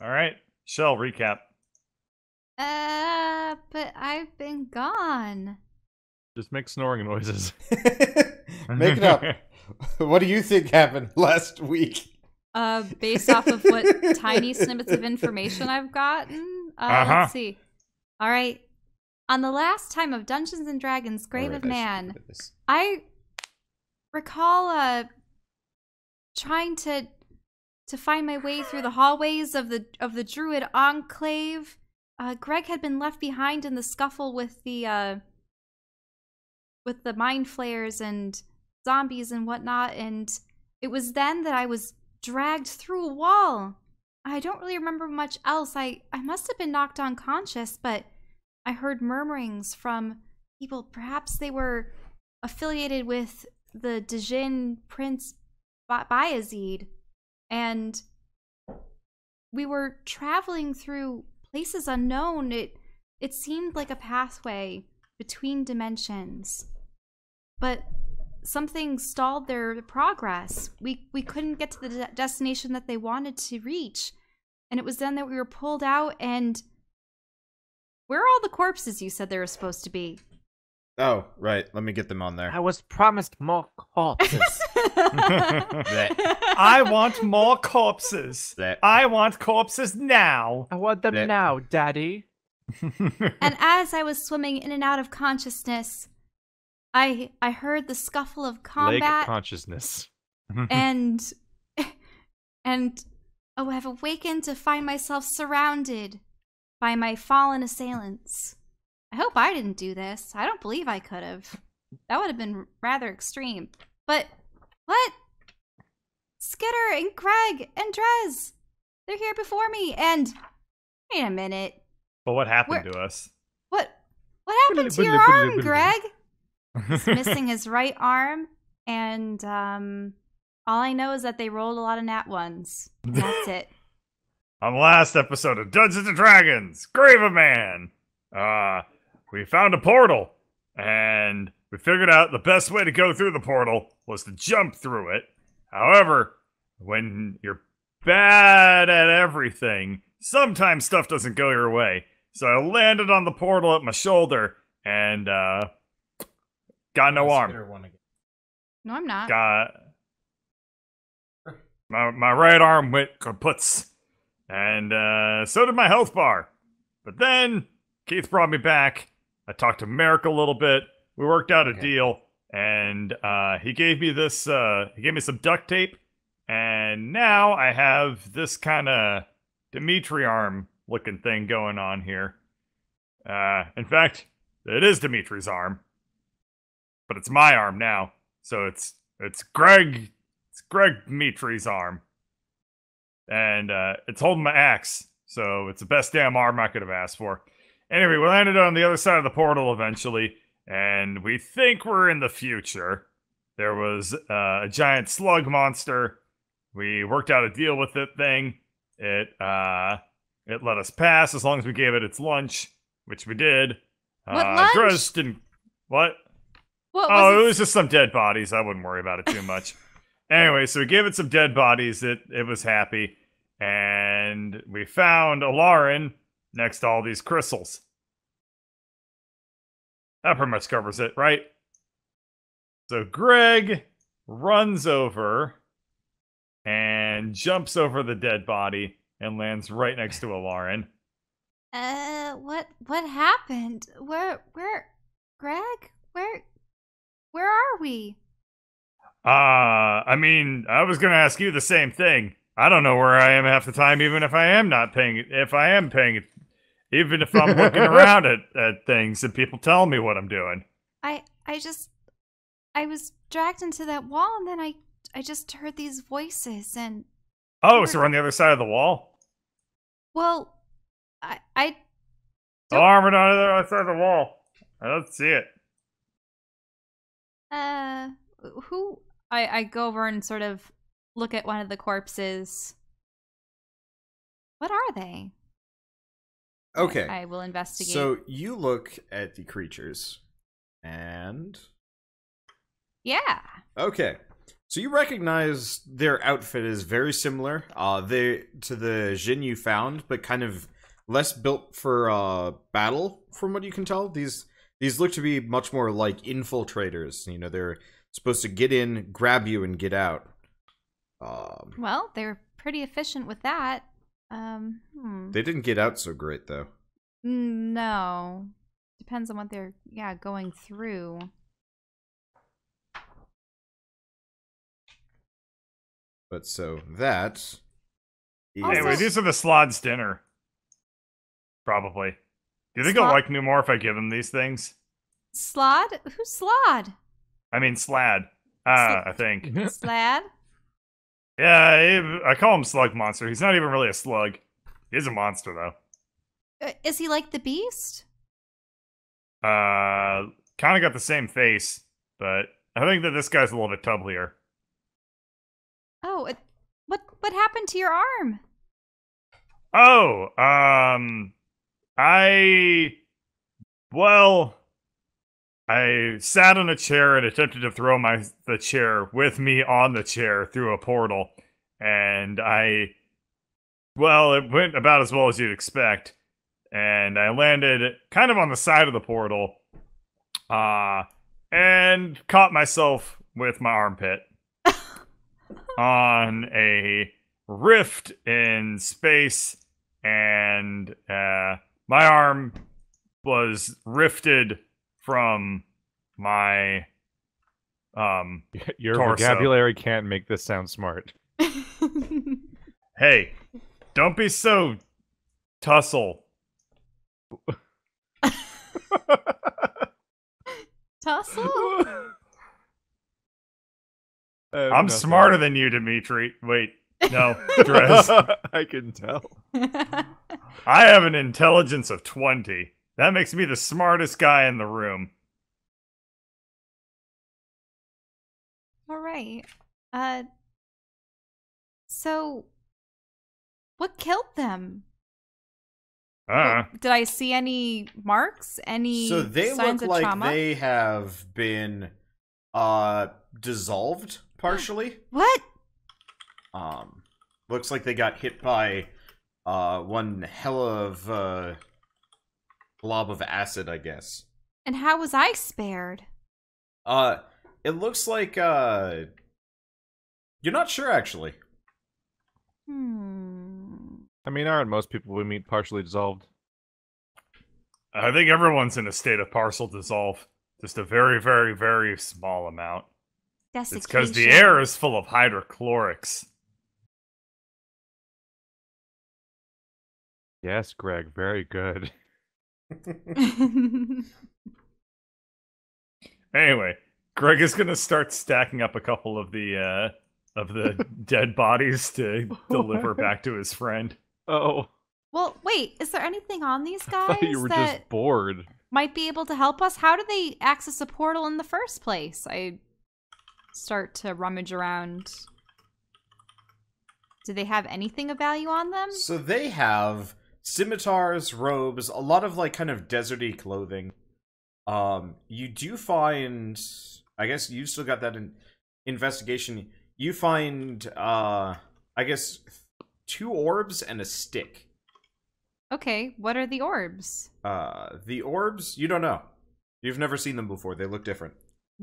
All right. Shell, recap. But I've been gone. Just make snoring noises. Make it up. What do you think happened last week? Based off of what tiny snippets of information I've gotten. Let's see. All right. On the last time of Dungeons and Dragons: Grave of Man, I recall trying to find my way through the hallways of the Druid Enclave. Greg had been left behind in the scuffle with the mind flayers and zombies and whatnot, and it was then that I was dragged through a wall. I don't really remember much else. I must have been knocked unconscious, but I heard murmurings from people. Perhaps they were affiliated with the Djinn Prince Bayezid, and we were traveling through places unknown. It seemed like a pathway between dimensions, but something stalled their progress. We couldn't get to the destination that they wanted to reach, and it was then that we were pulled out. And where are all the corpses you said they were supposed to be? Oh, right. Let me get them on there. I was promised more corpses. I want more corpses. I want corpses now. I want them now, Daddy. And as I was swimming in and out of consciousness, I heard the scuffle of combat. Lake consciousness. and have awakened to find myself surrounded by my fallen assailants. I hope I didn't do this. I don't believe I could have. That would have been rather extreme. But what? Skitter and Craig and Drez, they're here before me. And wait a minute. But what happened to us? What happened to your arm, Greg? He's missing his right arm, and all I know is that they rolled a lot of nat ones. And that's it. On the last episode of Dungeons and Dragons: Grave of Man, we found a portal, and we figured out the best way to go through the portal was to jump through it. However, when you're bad at everything, sometimes stuff doesn't go your way. So I landed on the portal at my shoulder, and got no arm. No, I'm not. Got my right arm went kaputs, and so did my health bar. But then Keith brought me back. I talked to Merrick a little bit. We worked out a deal, and he gave me this. He gave me some duct tape, and now I have this kind of Dimitri arm looking thing going on here. In fact, it is Dimitri's arm, but it's my arm now. So it's Greg Dimitri's arm, and it's holding my axe. So it's the best damn arm I could have asked for. Anyway, we landed on the other side of the portal eventually, and we think we're in the future. There was a giant slug monster. We worked out a deal with that thing. It let us pass as long as we gave it its lunch, which we did. What lunch? Drez didn't. What? What Oh, it was just some dead bodies. I wouldn't worry about it too much. Anyway, so we gave it some dead bodies. It was happy. And we found Alarin next to all these crystals. That pretty much covers it, right? So Greg runs over and jumps over the dead body and lands right next to Alarin. What happened? Where, Greg? Where are we? I mean, I was gonna ask you the same thing. I don't know where I am half the time, even if I am paying it, even if I'm looking around at things and people tell me what I'm doing. I was dragged into that wall, and then I just heard these voices, and oh, so we're on the other side of the wall? Well, I don't... Alarm, we're on the other side of the wall. I don't see it. Who? I go over and sort of look at one of the corpses. What are they? Okay. I will investigate. So you look at the creatures, and... Yeah. Okay. So you recognize their outfit is very similar. They to the Jin you found, but kind of less built for battle, from what you can tell. These look to be much more like infiltrators. You know, they're supposed to get in, grab you, and get out. Well, they're pretty efficient with that. They didn't get out so great, though. No. Depends on what they're, going through. But so that is... Anyway, these are the Slod's dinner. Probably. Do you think he'll like me more if I give him these things? Slod? Who's Slod? I mean, Slad. I think. Slad? Yeah, I call him Slug Monster. He's not even really a slug. He is a monster, though. Is he like the Beast? Kind of got the same face, but I think that this guy's a little bit tubblier. Oh, what happened to your arm? Oh, I sat on a chair and attempted to throw the chair with me on the chair through a portal, and it went about as well as you'd expect, and I landed kind of on the side of the portal, and caught myself with my armpit on a rift in space, and my arm was rifted from my Your torso. vocabulary can't make this sound smart. Hey, don't be so tussle. Tussle? I'm smarter than you, Dimitri. Wait, no, Drez. I can tell. I have an intelligence of 20. That makes me the smartest guy in the room. All right. So what killed them? Did I see any marks? Any So they signs look of like trauma? they have been dissolved partially. What? Looks like they got hit by one hell of blob of acid, I guess. And how was I spared? It looks like you're not sure actually. I mean, aren't most people we meet partially dissolved? I think everyone's in a state of partial dissolve. Just a very, very, very small amount. Desiccation. It's because the air is full of hydrochlorics. Yes, Greg, very good. Anyway, Greg is gonna start stacking up a couple of the dead bodies to deliver back to his friend. Oh, Well, wait, is there anything on these I guys thought you were that just bored. might be able to help us? How do they access a portal in the first place? I start to rummage around. Do they have anything of value on them? So they have scimitars, robes, a lot of like kind of deserty clothing. You do find, I guess you still got that in investigation. You find, I guess, 2 orbs and a stick. Okay, what are the orbs? The orbs, you don't know. You've never seen them before. They look different.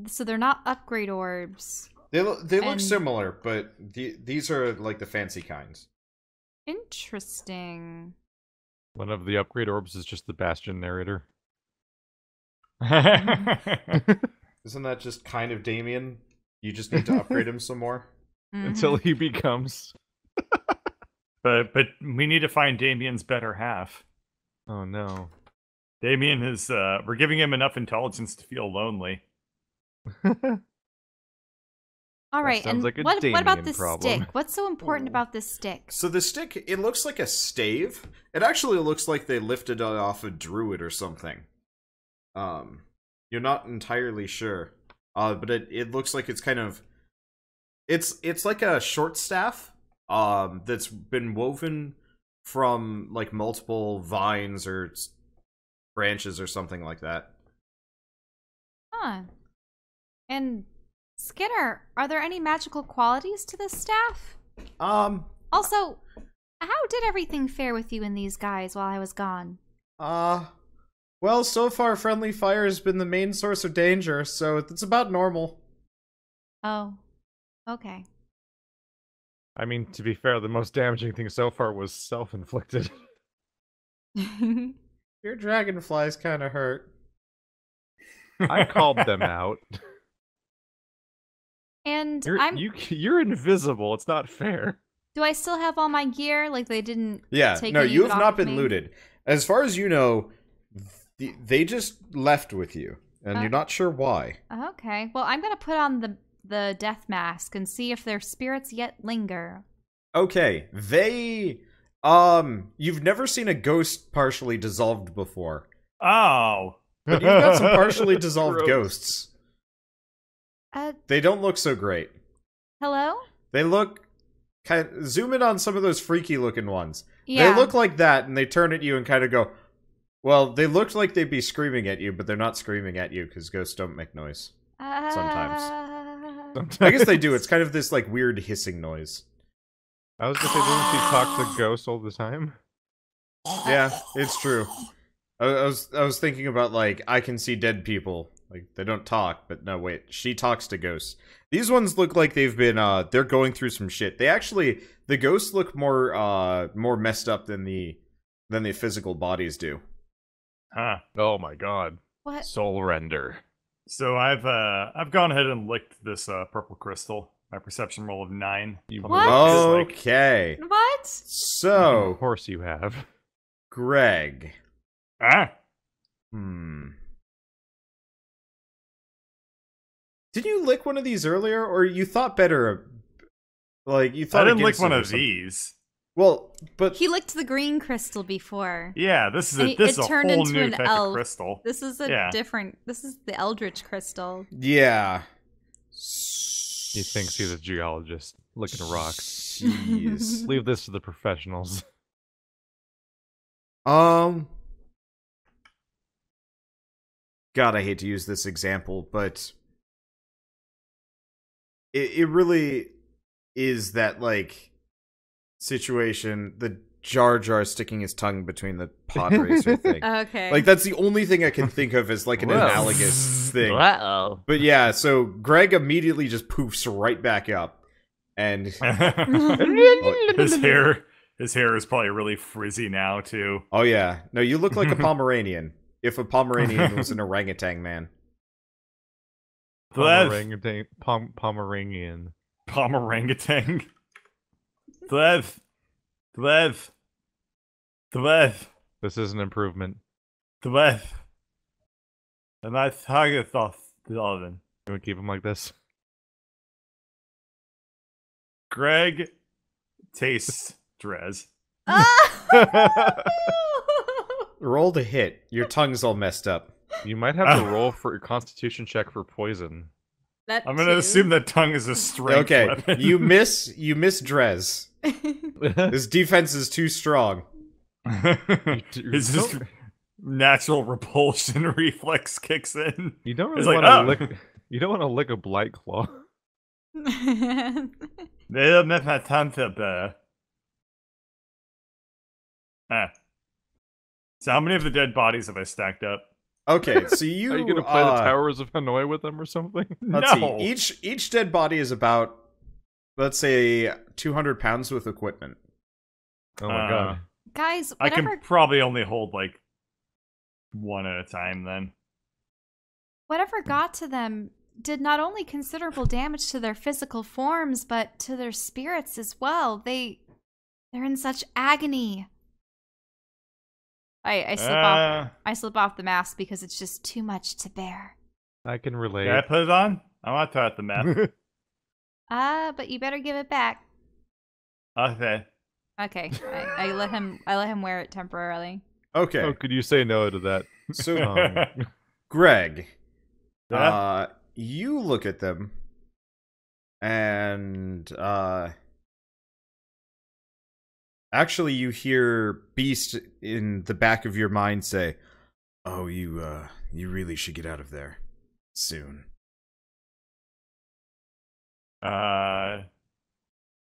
So they're not upgrade orbs. They look And- similar, but these are like the fancy kinds. Interesting. One of the upgrade orbs is just the Bastion narrator. Isn't that just kind of Damien? You just need to upgrade him some more. Until he becomes... But we need to find Damien's better half. Oh no. Damien is we're giving him enough intelligence to feel lonely. All right, sounds and like a what about Damien this problem. stick? What's so important about this stick? So the stick, it looks like a stave. It actually looks like they lifted it off a druid or something. You're not entirely sure. But it looks like it's kind of... It's like a short staff, that's been woven from, like, multiple vines or branches or something like that. Huh. And Skinner, are there any magical qualities to this staff? Um, Also, how did everything fare with you and these guys while I was gone? well, so far friendly fire has been the main source of danger, so it's about normal. Oh, okay. I mean, to be fair, the most damaging thing so far was self-inflicted. Your dragonflies kind of hurt. I called them out. And You're invisible. It's not fair. do I still have all my gear? Like they didn't Yeah, take no, any you of it have off not of been me? looted. As far as you know, they just left with you, and you're not sure why. Okay. Well, I'm gonna put on the death mask and see if their spirits yet linger. Okay, you've never seen a ghost partially dissolved before, Oh. but you've got some partially dissolved Gross. ghosts. Uh, They don't look so great. hello? They look zoom in on some of those freaky looking ones. Yeah. They look like that, and they turn at you and kind of go. Well, they looked like they'd be screaming at you, but they're not screaming at you because ghosts don't make noise. Sometimes. I guess they do. It's kind of this like weird hissing noise. I was gonna say, doesn't she talk to ghosts all the time? Yeah, it's true. I was thinking about like I can see dead people. Like they don't talk, but no, wait, she talks to ghosts. These ones look like they've been they're going through some shit. The ghosts look more messed up than the physical bodies do. Huh. Oh my god. What? Soul render. So I've gone ahead and licked this purple crystal. My perception roll of 9. What? Okay. What? Of So, course you have. Greg. Ah. Did you lick one of these earlier, or you thought better? Like you I thought didn't lick against one it or of something? these. Well, but He licked the green crystal before. Yeah, this is And a this it is a turned whole into new an type elf. of crystal. This is Yeah. this is the eldritch crystal. yeah. He thinks he's a geologist looking at rocks. Jeez. Leave this to the professionals. God, I hate to use this example, but it really is that like situation, the Jar Jar sticking his tongue between the pod racer thing. Okay. Like that's the only thing I can think of as like an Whoa. analogous thing. Uh-oh. But yeah, so Greg immediately just poofs right back up, and his hair is probably really frizzy now too. oh yeah, no, you look like a Pomeranian. If a Pomeranian was an orangutan man. Pomeranian. Pomeranian. Pomerangutan. Thlev. This is an improvement. And I target off the oven. You want to keep him like this? Greg tastes Drez. Roll to hit. Your tongue's all messed up. You might have to roll for your constitution check for poison. That I'm gonna assume that tongue is a strength Okay, weapon. you miss Drez. His defense is too strong. His just natural repulsion reflex kicks in. You don't It's really like, want to oh. lick. You don't want to lick a blight claw. They don't make my tongue feel better. Ah. So how many of the dead bodies have I stacked up? Okay, so you Are you gonna play the Towers of Hanoi with them or something? Let's No. see. Each dead body is about, let's say, 200 pounds with equipment. Oh my god. Guys, I whatever can probably only hold like one at a time then. whatever got to them did not only considerable damage to their physical forms, but to their spirits as well. They're in such agony. I slip off the mask because it's just too much to bear. I can relate. Can I put it on? I want to try the map. But you better give it back. Okay. Okay. I let him wear it temporarily. Okay, Oh, could you say no to that? so Greg, Yeah? you look at them, and actually you hear Beast in the back of your mind say, "Oh, you really should get out of there soon."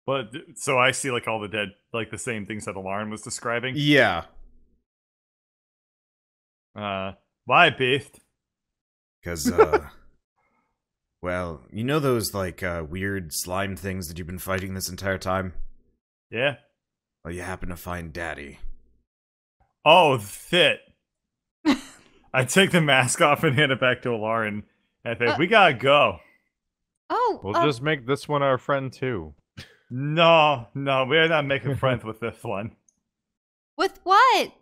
But so I see like all the dead, like the same things that Alarm was describing. Yeah. Why, Beast? Because, well, you know those, like, weird slime things that you've been fighting this entire time? Yeah. Well, you happen to find Daddy. Oh, fit. I take the mask off and hand it back to Alarm. And I think we gotta go. Oh, We'll just make this one our friend too. No, we're not making friends with this one. with what?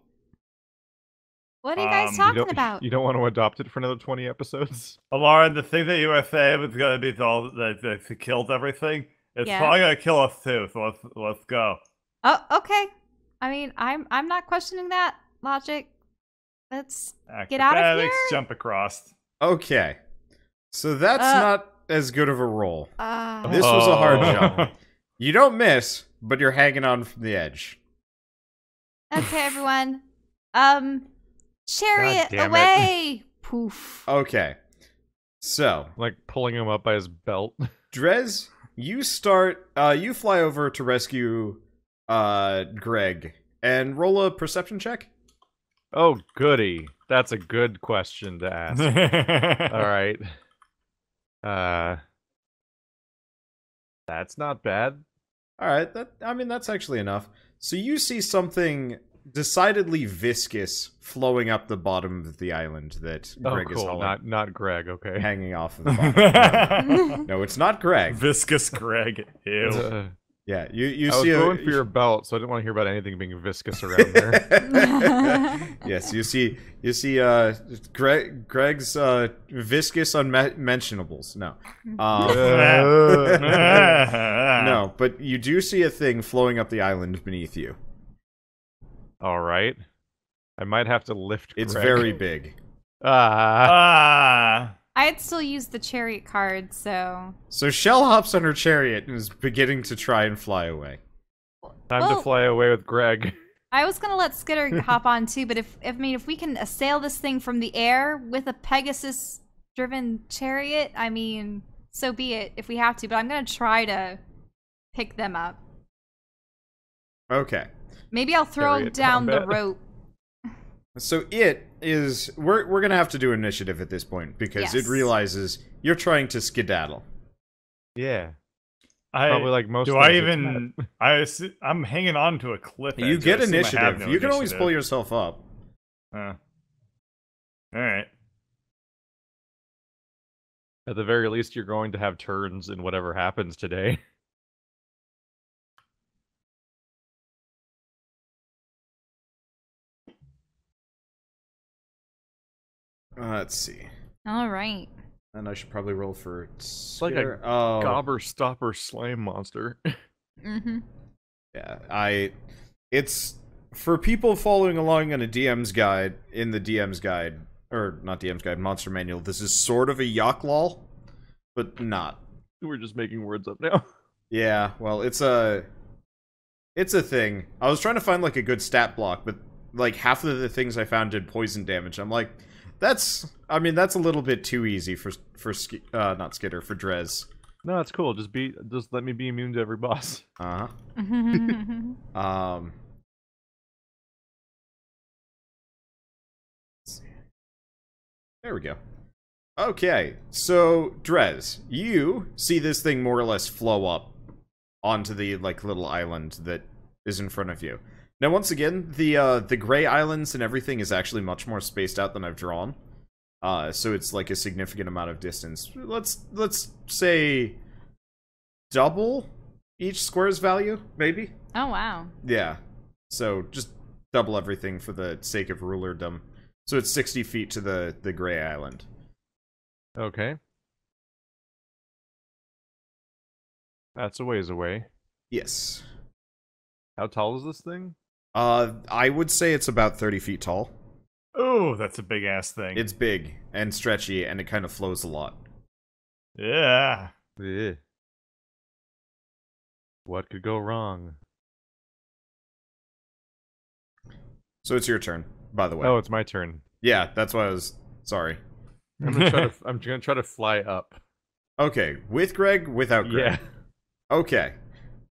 What are you guys talking about? You don't want to adopt it for another 20 episodes? Alarm, the thing that you were saying was gonna be all that killed everything. It's Yeah. probably gonna kill us too. So let's go. Oh, okay. I mean, I'm not questioning that logic. Let's get out of Acrobatics, here. jump across. Okay. So that's not as good of a roll. Uh, This was a hard jump. You don't miss, but you're hanging on from the edge. okay, everyone. Chariot damn it. away. Poof. Okay. So, Like pulling him up by his belt. Drez, you fly over to rescue, Greg, and roll a perception check. Oh, goody. That's a good question to ask. All right. That's not bad. Alright, that's actually enough. So you see something decidedly viscous flowing up the bottom of the island that Greg oh, is cool. Not Greg, okay. hanging off of the bottom. No, it's not Greg. Viscous Greg. Ew. Yeah, you I was see going for your belt, so I didn't want to hear about anything being viscous around there. Yes, you see Greg's viscous unmentionables. No. No, but you do see a thing flowing up the island beneath you. All right. I might have to lift It's Greg. very big. I'd still use the chariot card, so. So Shell hops on her chariot and is beginning to try and fly away. Time Well- to fly away with Greg. I was gonna let Skitter hop on too, but if we can assail this thing from the air with a Pegasus-driven chariot, I mean, so be it if we have to. But I'm gonna try to pick them up. Okay. Maybe I'll throw Chariot down the combat. rope. So we're gonna have to do initiative at this point because it Yes. realizes you're trying to skedaddle. Yeah. Probably like most Do I things it's even? I'm hanging on to a cliff. You edge. get I assume I have initiative. no You can always initiative. pull yourself up. All right. At the very least, you're going to have turns in whatever happens today. Let's see. All right. And I should probably roll for like a Skitter. Oh, Gobber stopper slime monster. Mm-hmm. yeah. It's for people following along in the DM's guide, or not DM's guide, monster manual. This is sort of a Yaklal, but not. We're just making words up now. Yeah, well, it's a thing. I was trying to find like a good stat block, but like half of the things I found did poison damage. I'm like, that's a little bit too easy for not Skitter, for Drez. No, it's cool. Just let me be immune to every boss. Uh-huh. Let's see. There we go. Okay, so Drez, you see this thing more or less flow up onto the like little island that is in front of you. Now, once again, the gray islands and everything is actually much more spaced out than I've drawn. So it's like a significant amount of distance. Let's say double each square's value, maybe? Oh wow. Yeah. So just double everything for the sake of rulerdom. So it's 60 feet to the gray island. Okay. That's a ways away. Yes. How tall is this thing? I would say it's about 30 feet tall. Oh, that's a big ass thing. It's big and stretchy, and it kind of flows a lot. Yeah. Ugh. What could go wrong? So it's your turn, by the way. Oh, it's my turn. Yeah, that's why I was... Sorry. I'm gonna try to fly up. Okay, with Greg, without Greg. Yeah. Okay.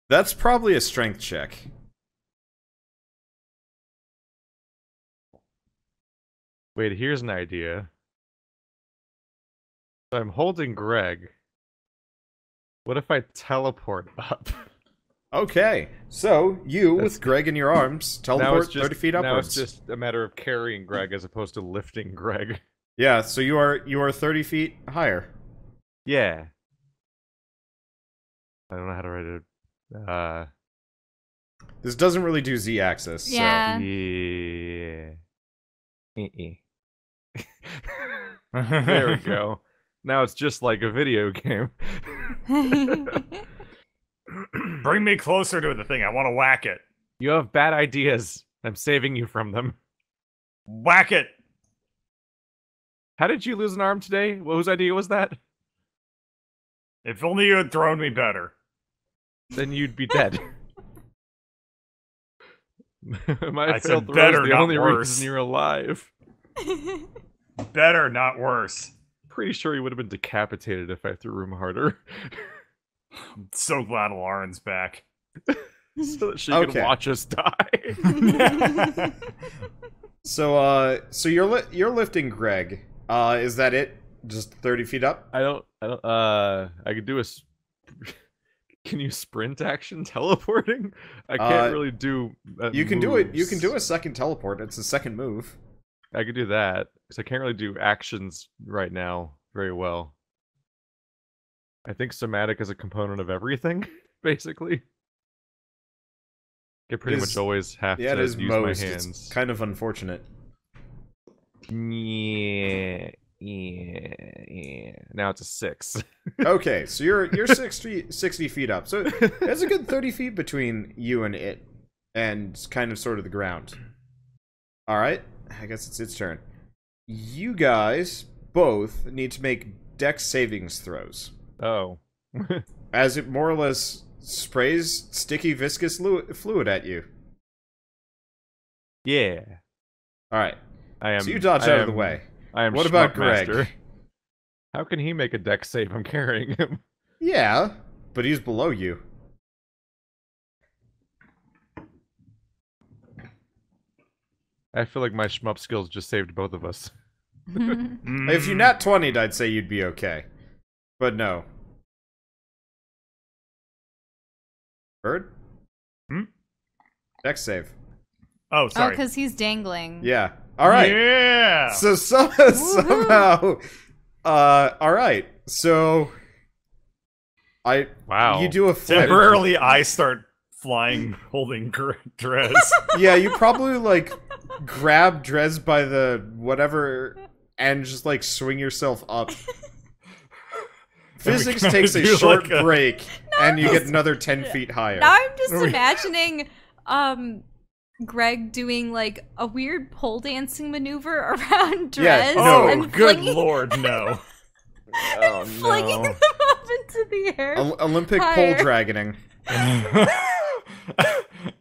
That's probably a strength check. Wait, here's an idea. So I'm holding Greg. What if I teleport up? Okay, so you, That's- with Greg in your arms, Now teleport it's just 30 feet Now upwards. it's just a matter of carrying Greg as opposed to lifting Greg. Yeah, so you are 30 feet higher. Yeah. I don't know how to write it. This doesn't really do Z-axis, Yeah. Yeah. There we go. Now it's just like a video game. Bring me closer to the thing. I want to whack it. You have bad ideas. I'm saving you from them. Whack it. How did you lose an arm today? Whose idea was that? If only you had thrown me better. Then you'd be dead. My I failed said throw better, is the not only worse. reason you're alive. Better, not worse. Pretty sure you would have been decapitated if I threw him harder. I'm so glad Lauren's back. So that she could Okay. watch us die. So you're lifting Greg. Is that it? Just 30 feet up? I could do can you sprint action teleporting? I can't really do You can do it. You moves. can do a second teleport. It's a second move. I could do that, because I can't really do actions right now very well. I think somatic is a component of everything, basically. I pretty much is- always have Yeah, it to is use most. my It's hands. kind of unfortunate. Yeah. Now it's a 6. Okay, so you're 60 feet up. So there's a good 30 feet between you and it, and kind of sort of the ground. All right, I guess it's its turn. You guys both need to make dex savings throws, Oh. as it more or less sprays sticky viscous fluid at you. Yeah. All right, I am. so you dodge I out of the am- way. I am. What about Greg? Schmuckmaster. How can he make a dex save? I'm carrying him. Yeah, but he's below you. I feel like my shmup skills just saved both of us. If you nat 20'd, I'd say you'd be okay. But no. Bird? Hmm? Dex save. Oh, Oh, sorry. because he's dangling. Yeah. Alright. Yeah. So somehow... alright. So... Wow. You do a flip. Temporarily, I start flying, holding Drez. Yeah, you probably, like, grab Drez by the whatever and just, like, swing yourself up. Physics kinda takes a do short like a- break, and you get another 10 feet higher. Now I'm just imagining Greg doing like a weird pole dancing maneuver around Drez Yeah, Oh, and good flinging, lord, no. Oh flinging them up into the air. Olympic pole Higher. dragoning.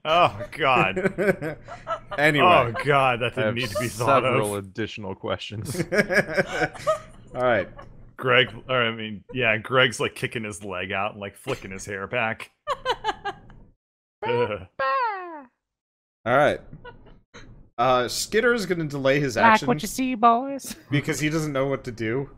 Oh, God. Anyway. Oh, God, that I have didn't need to be thought several of. additional questions. Alright. Greg, or I mean, yeah, Greg's like kicking his leg out and like flicking his hair back. Ugh. Alright. Skitter is going to delay his Like action what you see, boys? because he doesn't know what to do.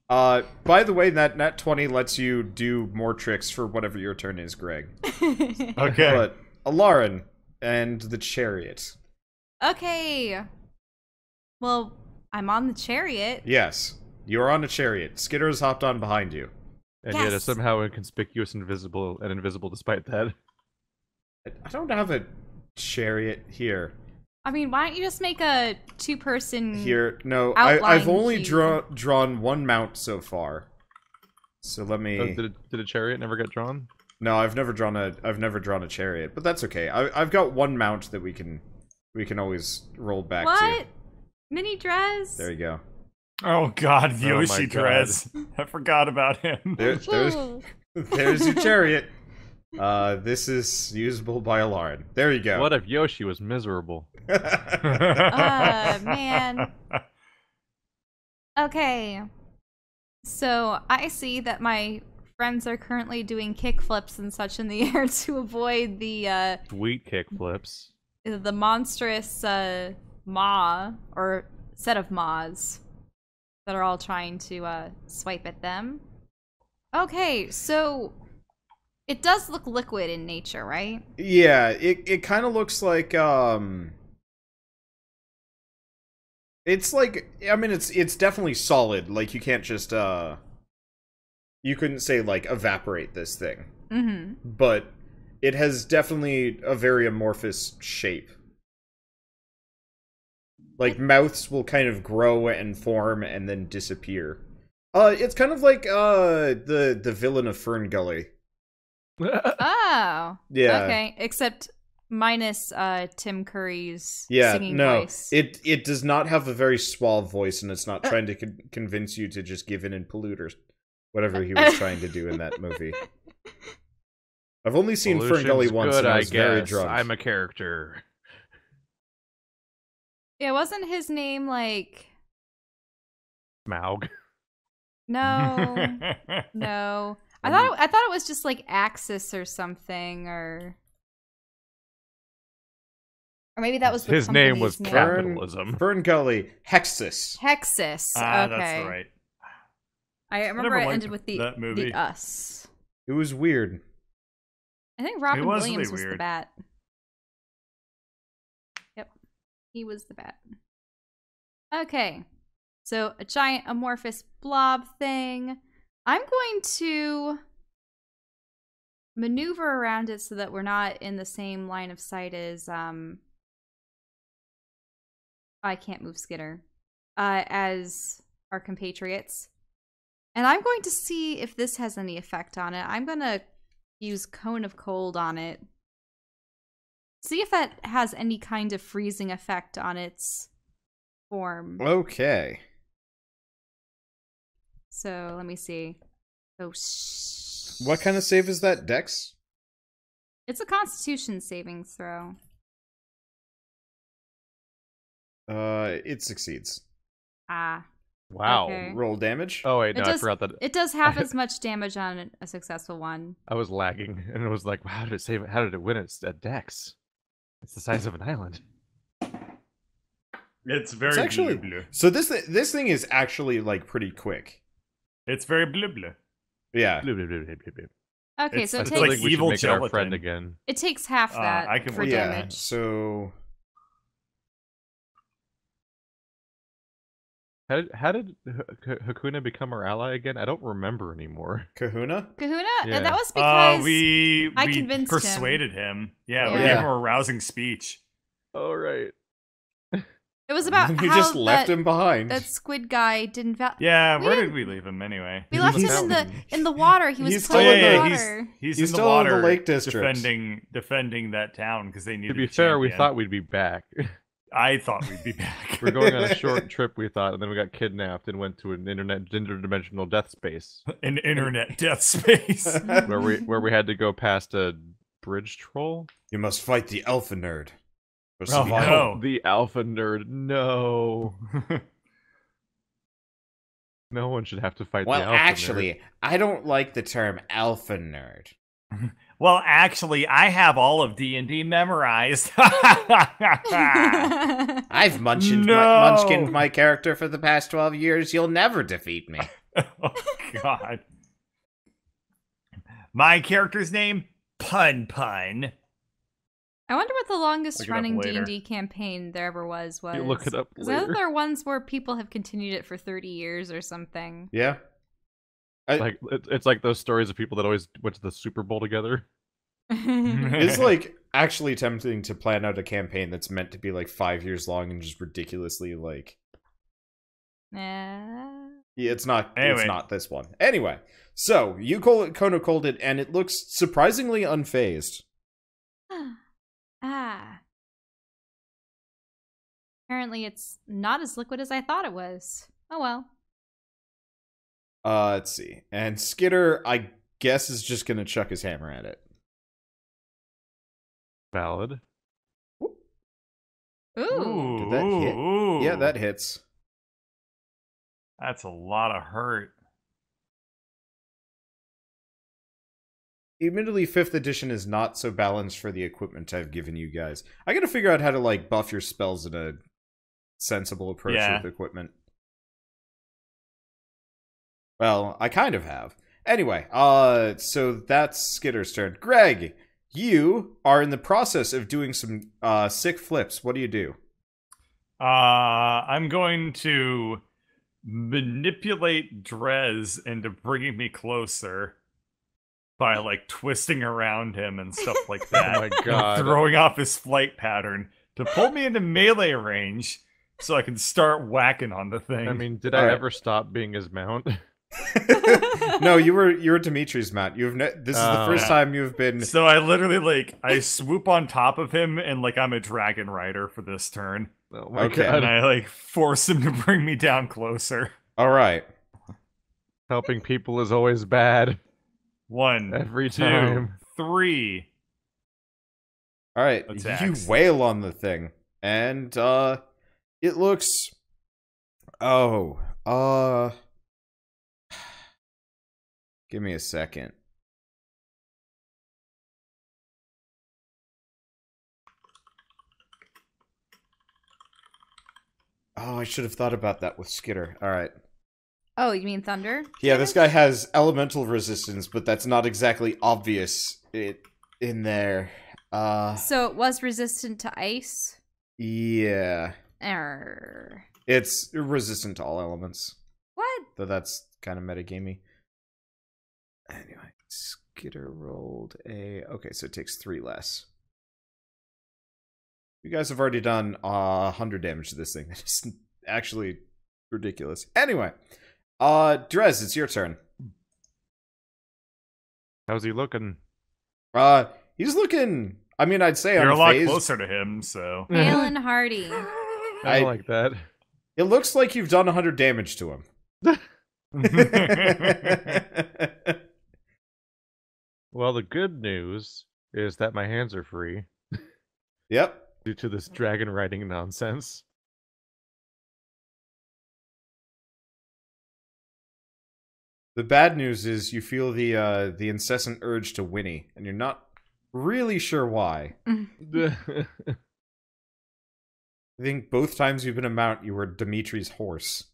By the way, that nat 20 lets you do more tricks for whatever your turn is, Greg. Okay. But Alarin and the chariot. Okay. Well, I'm on the chariot. Yes, you're on a chariot. Skitter has hopped on behind you. And yet Yes. is somehow inconspicuous, invisible despite that. I don't have a chariot here. I mean, why don't you just make a two-person... Here, no, Outline I've only cube. drawn one mount so far. So let me. Oh, did a chariot never get drawn? No, I've never drawn a chariot, but that's okay. I've got one mount that we can always roll back What? to. Mini dress? There you go. Oh, God, Oh Yoshi my God. Drez. I forgot about him. There's your chariot. This is usable by Alarin. There you go. What if Yoshi was miserable? Man. Okay. So I see that my friends are currently doing kickflips and such in the air to avoid the Sweet kick flips. monstrous maw or set of maws that are all trying to swipe at them. Okay, so it does look liquid in nature, right? Yeah, it kind of looks like it's like, I mean, it's definitely solid. Like, you can't just you couldn't say like evaporate this thing. Mm-hmm. But it has definitely a very amorphous shape. Like, mouths will kind of grow and form and then disappear. It's kind of like the villain of Fern Gully. Oh. Yeah. Okay, except minus Tim Curry's Yeah, singing no, voice. it does not have a very suave voice, and it's not trying to convince you to just give in and pollute or whatever he was trying to do in that movie. I've only seen Fern Gully once, good, and I was very guess. drunk. I'm a character. Yeah, wasn't his name like... Smaug. No. No. I thought it was just like Axis or something, or maybe that was the His name was company's name. Capitalism. Fern Gully, Hexus. Hexus. Ah, Okay. that's right. I remember never it liked ended with that movie. the us. It was weird. I think Robin was Williams really was the weird. bat. Yep. He was the bat. Okay. So a giant amorphous blob thing. I'm going to maneuver around it so that we're not in the same line of sight as I can't move Skitter. As our compatriots. And I'm going to see if this has any effect on it. I'm going to use Cone of Cold on it. See if that has any kind of freezing effect on its form. Okay. So, let me see. Oh, What kind of save is that, Dex? It's a Constitution saving throw. It succeeds. Ah. Wow. Okay. Roll damage. Oh wait, It no, I does- forgot that. It does half as much damage on a successful one. I was lagging, and it was like, wow, how did it save it? How did it win it at Dex? It's the size of an island. It's very It's actually blue. so this thing is actually like pretty quick. It's very blue. Yeah. Blah, blah, blah, blah, blah, blah. Okay, It's- so I it still like think takes, we should evil make it our gelatin. friend again. it takes half that I can for work Yeah. with damage. So How did Hakuna become our ally again? I don't remember anymore. Kahuna? Kahuna? Yeah. That was because we I convinced him. persuaded him. Yeah, we Yeah. gave him a rousing speech. Oh right. it was about You how just left that, him behind. that squid guy didn't Yeah, We where didn't- did we leave him anyway? We He's left in him the in the water. He was He's playing still in the in water. He's He's in the still in the water Lake District. defending that town because they needed To be a fair, we champion. thought we'd be back. I thought we'd be back. We're going on a short trip, we thought, and then we got kidnapped and went to an interdimensional death space An internet death space. where we had to go past a bridge troll. You must fight the alpha nerd. For Oh, survival. no. The alpha nerd. No. No one should have to fight Well, the alpha actually, I don't like the term alpha nerd. Well, actually, I have all of D&D memorized. I've munchkined No. my character for the past 12 years. You'll never defeat me. Oh, God. My character's name? Pun Pun. I wonder what the longest Look it up running later. D&D campaign there ever was. You look it up 'Cause I know later. there are ones where people have continued it for 30 years or something. Yeah. Like it's like those stories of people that always went to the Super Bowl together. It's like actually tempting to plan out a campaign that's meant to be like 5 years long and just ridiculously like Nah. yeah, it's not Anyway. this one. Anyway, so you Kono called it and it looks surprisingly unfazed. Ah. Apparently it's not as liquid as I thought it was. Oh well. Let's see. And Skitter, I guess, is just gonna chuck his hammer at it. Valid. Ooh. Did that hit? Ooh. Yeah, that hits. That's a lot of hurt. admittedly, 5th edition is not so balanced for the equipment I've given you guys. I gotta figure out how to, like, buff your spells in a sensible approach with equipment. Well, I kind of have. Anyway, so that's Skitter's turn. Greg, you are in the process of doing some sick flips. What do you do? I'm going to manipulate Drez into bringing me closer by, like, twisting around him and stuff like that. Oh my god. And throwing off his flight pattern to pull me into melee range so I can start whacking on the thing. I mean, did I ever stop being his mount? No, you were Dimitri's mount. This is the first time you've been. So I literally, like, I swoop on top of him and, like, I'm a dragon rider for this turn. Oh my Okay. god. And I, like, force him to bring me down closer. All right. Helping people is always bad. 1, Every 2, time. 3. All right. Attacks. You wail on the thing, and it looks. Give me a second. Oh, I should have thought about that with Skitter. All right. Oh, you mean thunder? Yeah, this guy has elemental resistance, but that's not exactly obvious in there. So it was resistant to ice? Yeah. Err. It's resistant to all elements. What? Though that's kind of metagamey. Anyway, Skitter rolled a... Okay, so it takes 3 less. You guys have already done 100 damage to this thing. That is actually ridiculous. Anyway, Drez, it's your turn. How's he looking? He's looking... I mean, I'd say You're a lot unfazed. closer to him, so... Hale and Hardy. I don't like that. It looks like you've done 100 damage to him. Well, the good news is that my hands are free Yep. due to this dragon riding nonsense. The bad news is you feel the incessant urge to whinny, and you're not really sure why. I think both times you've been a mount, you were Dimitri's horse.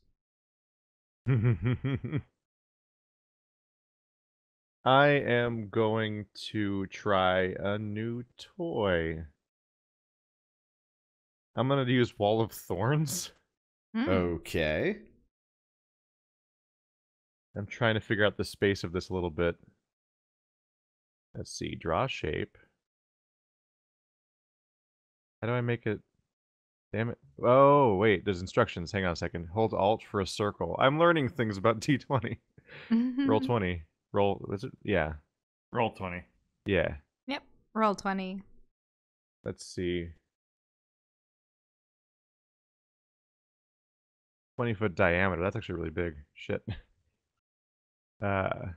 I am going to try a new toy. I'm going to use Wall of Thorns. Okay. I'm trying to figure out the space of this a little bit. Let's see, draw shape. How do I make it? Damn it. Oh, wait, there's instructions. Hang on a second. Hold Alt for a circle. I'm learning things about D20. Roll 20. Roll, was it? Yeah. Roll 20. Yeah. Yep. Roll 20. Let's see. 20-foot diameter. That's actually really big. Shit. And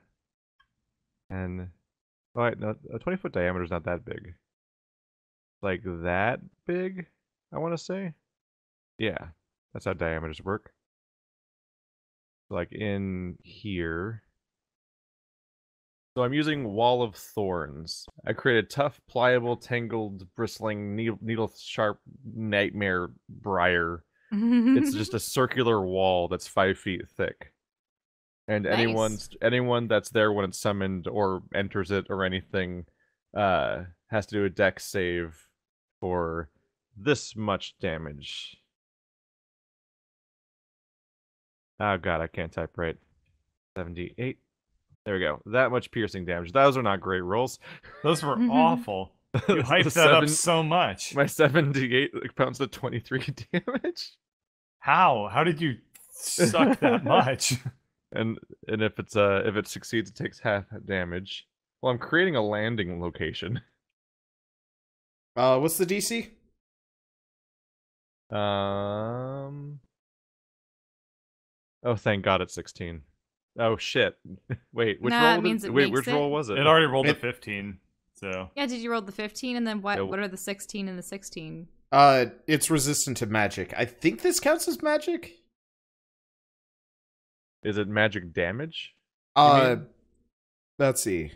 oh wait, no, a 20-foot diameter is not that big. Like that big, I want to say. Yeah, that's how diameters work. Like in here. So I'm using Wall of Thorns. I created tough, pliable, tangled, bristling, needle-sharp nightmare briar. It's just a circular wall that's 5 feet thick. And Nice. anyone that's there when it's summoned or enters it or anything has to do a dex save for this much damage. Oh god, I can't type right. 78. There we go. That much piercing damage. Those are not great rolls. Those were awful. You The hyped that up 7 so much. My 78 pounds to 23 damage. How? How did you suck that much? And if it succeeds, it takes half damage. Well, I'm creating a landing location. What's the DC? Oh, thank God it's 16. Oh shit! Wait, which Nah, it roll? means it Wait, makes which it. roll was it? It already rolled a 15, so... Yeah, did you roll the 15 and then what? Yeah, What are the 16 and the 16? It's resistant to magic. I think this counts as magic. Is it magic damage? Let's see.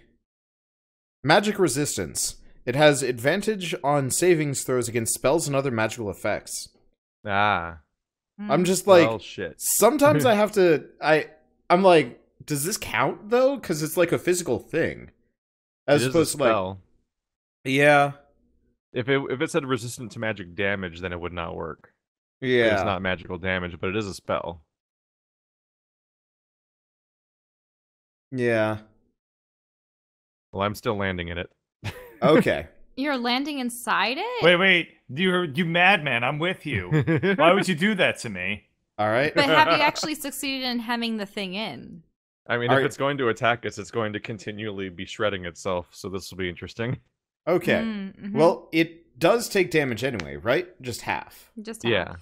Magic resistance. It has advantage on savings throws against spells and other magical effects. Ah. I'm just like, Well, shit. sometimes I have to. I'm like, does this count though? Because it's like a physical thing, as It is a opposed to like, spell. yeah, If it said resistant to magic damage, then it would not work. yeah. It's not magical damage, but it is a spell. Yeah. Well, I'm still landing in it. Okay. You're landing inside it? Wait, you madman, I'm with you. Why would you do that to me? All right. But have you actually succeeded in hemming the thing in? I mean, Are- if it's going to attack us, it's going to continually be shredding itself, so this will be interesting. Okay. Mm-hmm. Well, it does take damage anyway, right? Just half. Just Yeah. half.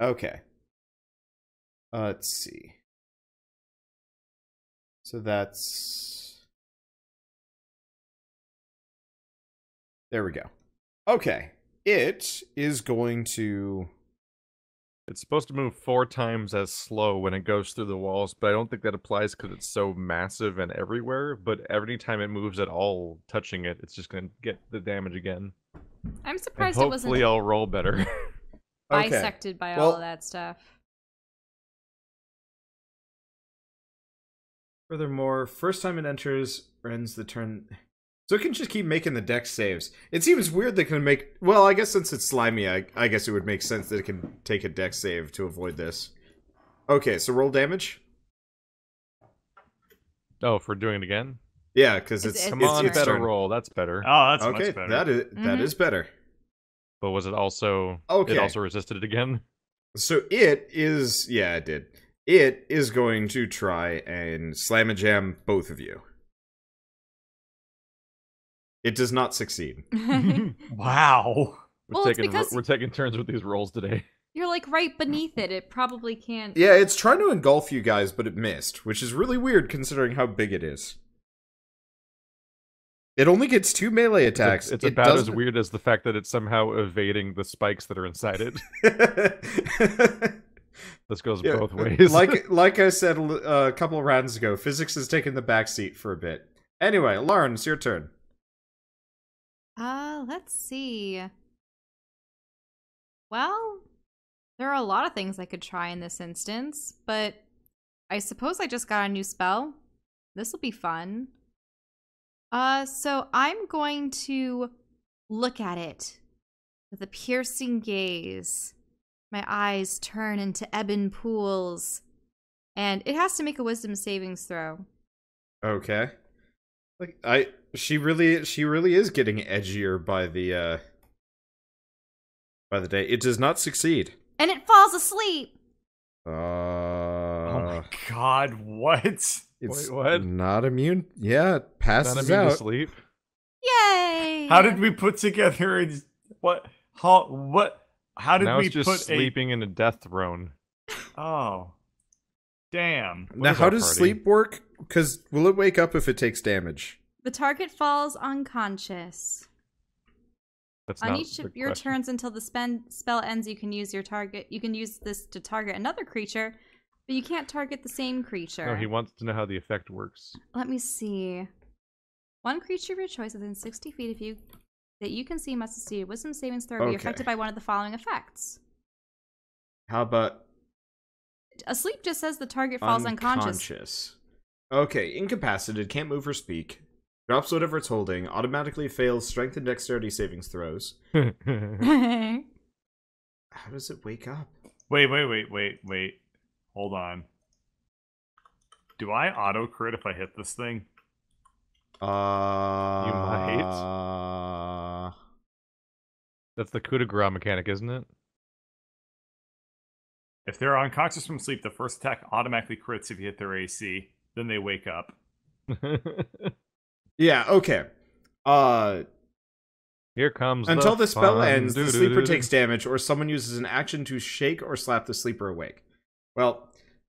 Okay. Let's see. So that's... There we go. Okay. It is going to... It's supposed to move 4 times as slow when it goes through the walls, but I don't think that applies because it's so massive and everywhere. But every time it moves at all, touching it, it's just going to get the damage again. I'm And surprised it wasn't hopefully I'll roll better. Okay. bisected by Well- all of that stuff. Furthermore, first time it enters or ends the turn... So it can just keep making the dex saves. It seems weird they can make... Well, I guess since it's slimy, I guess it would make sense that it can take a dex save to avoid this. Okay, so roll damage? Oh, for doing it again? Yeah, because It's- it's... Come It's on, your better turn. roll. That's better. Oh, that's Okay, much better. that Mhm. is better. But was it also... Okay. It also resisted it again? So it is... Yeah, it did. It is going to try and slam and jam both of you. It does not succeed. Wow. We're Well, it's taking because- we're taking turns with these rolls today. You're like right beneath it. It probably can't. Yeah, it's trying to engulf you guys, but it missed, which is really weird considering how big it is. It only gets 2 melee attacks. It's It about as doesn't- weird as the fact that it's somehow evading the spikes that are inside it. This goes Yeah, both ways. like I said a couple of rounds ago, physics has taken the backseat for a bit. Anyway, Lauren, it's your turn. Let's see. Well, there are a lot of things I could try in this instance, but I suppose I just got a new spell. This will be fun. So I'm going to look at it with a piercing gaze. My eyes turn into ebon pools, and it has to make a wisdom savings throw. Okay. She really is getting edgier by the day. It does not succeed. And it falls asleep! Oh my god, what? It's Wait, what? not immune. Yeah, it Not passes immune to out. sleep. Yay! How did we put together what? How did Now we it's just put sleeping in a death throne. Oh. Damn. Now, is how our does party? sleep work? Because will it wake up if it takes damage? The target falls unconscious. That's On not each the of your question. turns until the spell ends, you can use this to target another creature, but you can't target the same creature. No, he wants to know how the effect works. Let me see. One creature of your choice within 60 feet of you that you can see must succeed a wisdom savings throw or be Okay. affected by one of the following effects. How about Asleep just says the target falls unconscious. Okay, incapacitated, can't move or speak. Drops whatever it's holding, automatically fails strength and dexterity savings throws. How does it wake up? Wait. Hold on. Do I auto crit if I hit this thing? might. That's the coup de grace mechanic, isn't it? If they're unconscious from sleep, the first attack automatically crits if you hit their AC. Then they wake up. Yeah, okay. Here comes Until the spell fun. ends, the sleeper Doo-doo-doo-doo. takes damage, or someone uses an action to shake or slap the sleeper awake. Well,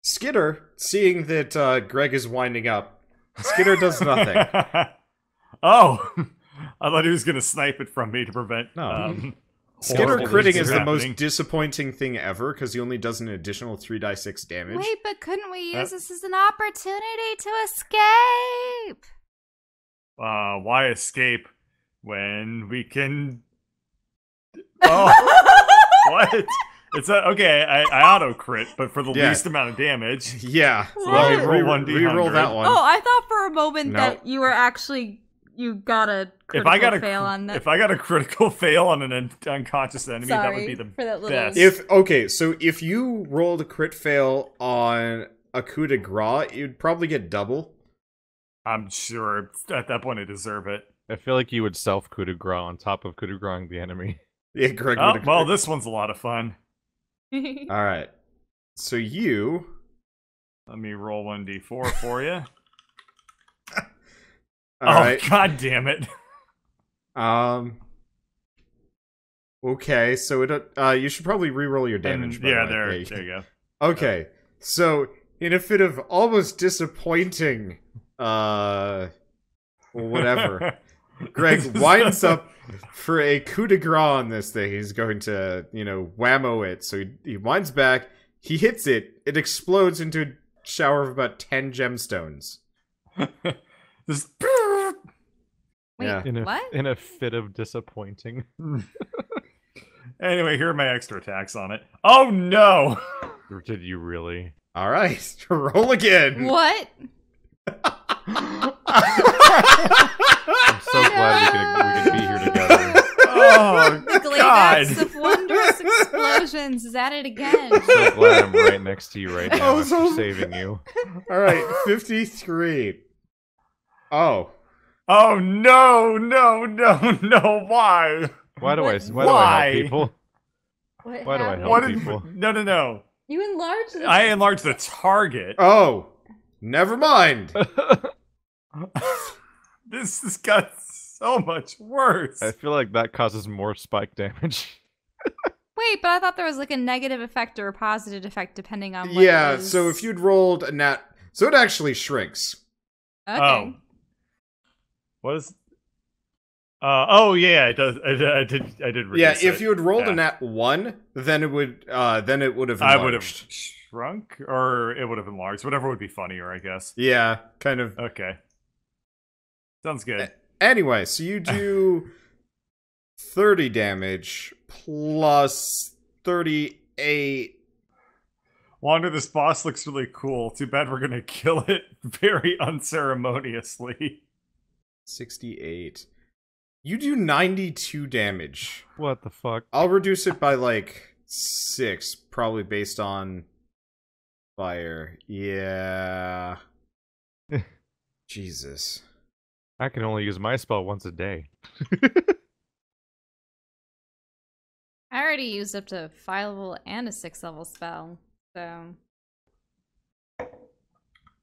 Skitter, seeing that Greg is winding up, Skitter does nothing. Oh! I thought he was going to snipe it from me to prevent... No. Skitter horrible critting things is the happening. most disappointing thing ever, because he only does an additional 3d6 damage. Wait, but couldn't we use Uh, this as an opportunity to escape? why escape when we can... Oh, what? It's okay, I auto-crit, but for the least amount of damage. Yeah. So let me roll 1d100. Re-roll that one. Oh, I thought for a moment No. that you were actually you got a If critical I got a fail on that. if I got a critical fail on an unconscious enemy, that would be the for that little- best. If you rolled a crit fail on a coup de grace, you'd probably get double. I'm sure at that point I deserve it. I feel like you would self coup de grace on top of coup de grace the enemy. Yeah, Greg. Oh, well, this one's a lot of fun. All right. So you. Let me roll 1d4 for you. All right. God damn it! Okay, so you should probly re-roll your damage. By Yeah, the way. there you go. Okay, so in a fit of almost disappointing, whatever, Greg winds up for a coup de grace on this thing. He's going to, whammo it. So he winds back, he hits it, it explodes into a shower of about 10 gemstones. Just Wait, Yeah. what? In a fit of disappointing. Anyway, here are my extra attacks on it. Oh no! Did you really? All right, roll again. What? I'm so glad we could be here together. Oh The Gladex of wondrous explosions is at it again. I'm so glad I'm right next to you right now Oh, so- after saving you. All right, 53. Oh. Oh no! Why? Why do I Why? help people? What Why do I happened? help What did? people? No. You enlarged the I enlarged the target. Oh. Never mind. This has got so much worse. I feel like that causes more spike damage. Wait, but I thought there was like a negative effect or a positive effect depending on what Yeah, was... so if you'd rolled a nat... So it actually shrinks. Okay. Oh. What is? Oh yeah, it does. I did. Yeah, reduce if it. you had rolled Yeah. a nat 1, then it would have I would have enlarged. shrunk, or it would have enlarged. Whatever would be funnier, I guess. Yeah, kind of. Okay. Sounds good. Anyway, so you do 30 damage plus 38. Wander, this boss looks really cool. Too bad we're gonna kill it very unceremoniously. 68. You do 92 damage. What the fuck? I'll reduce it by like 6, probably based on fire. Yeah. Jesus. I can only use my spell once a day. I already used up to 5 level and a 6 level spell, so...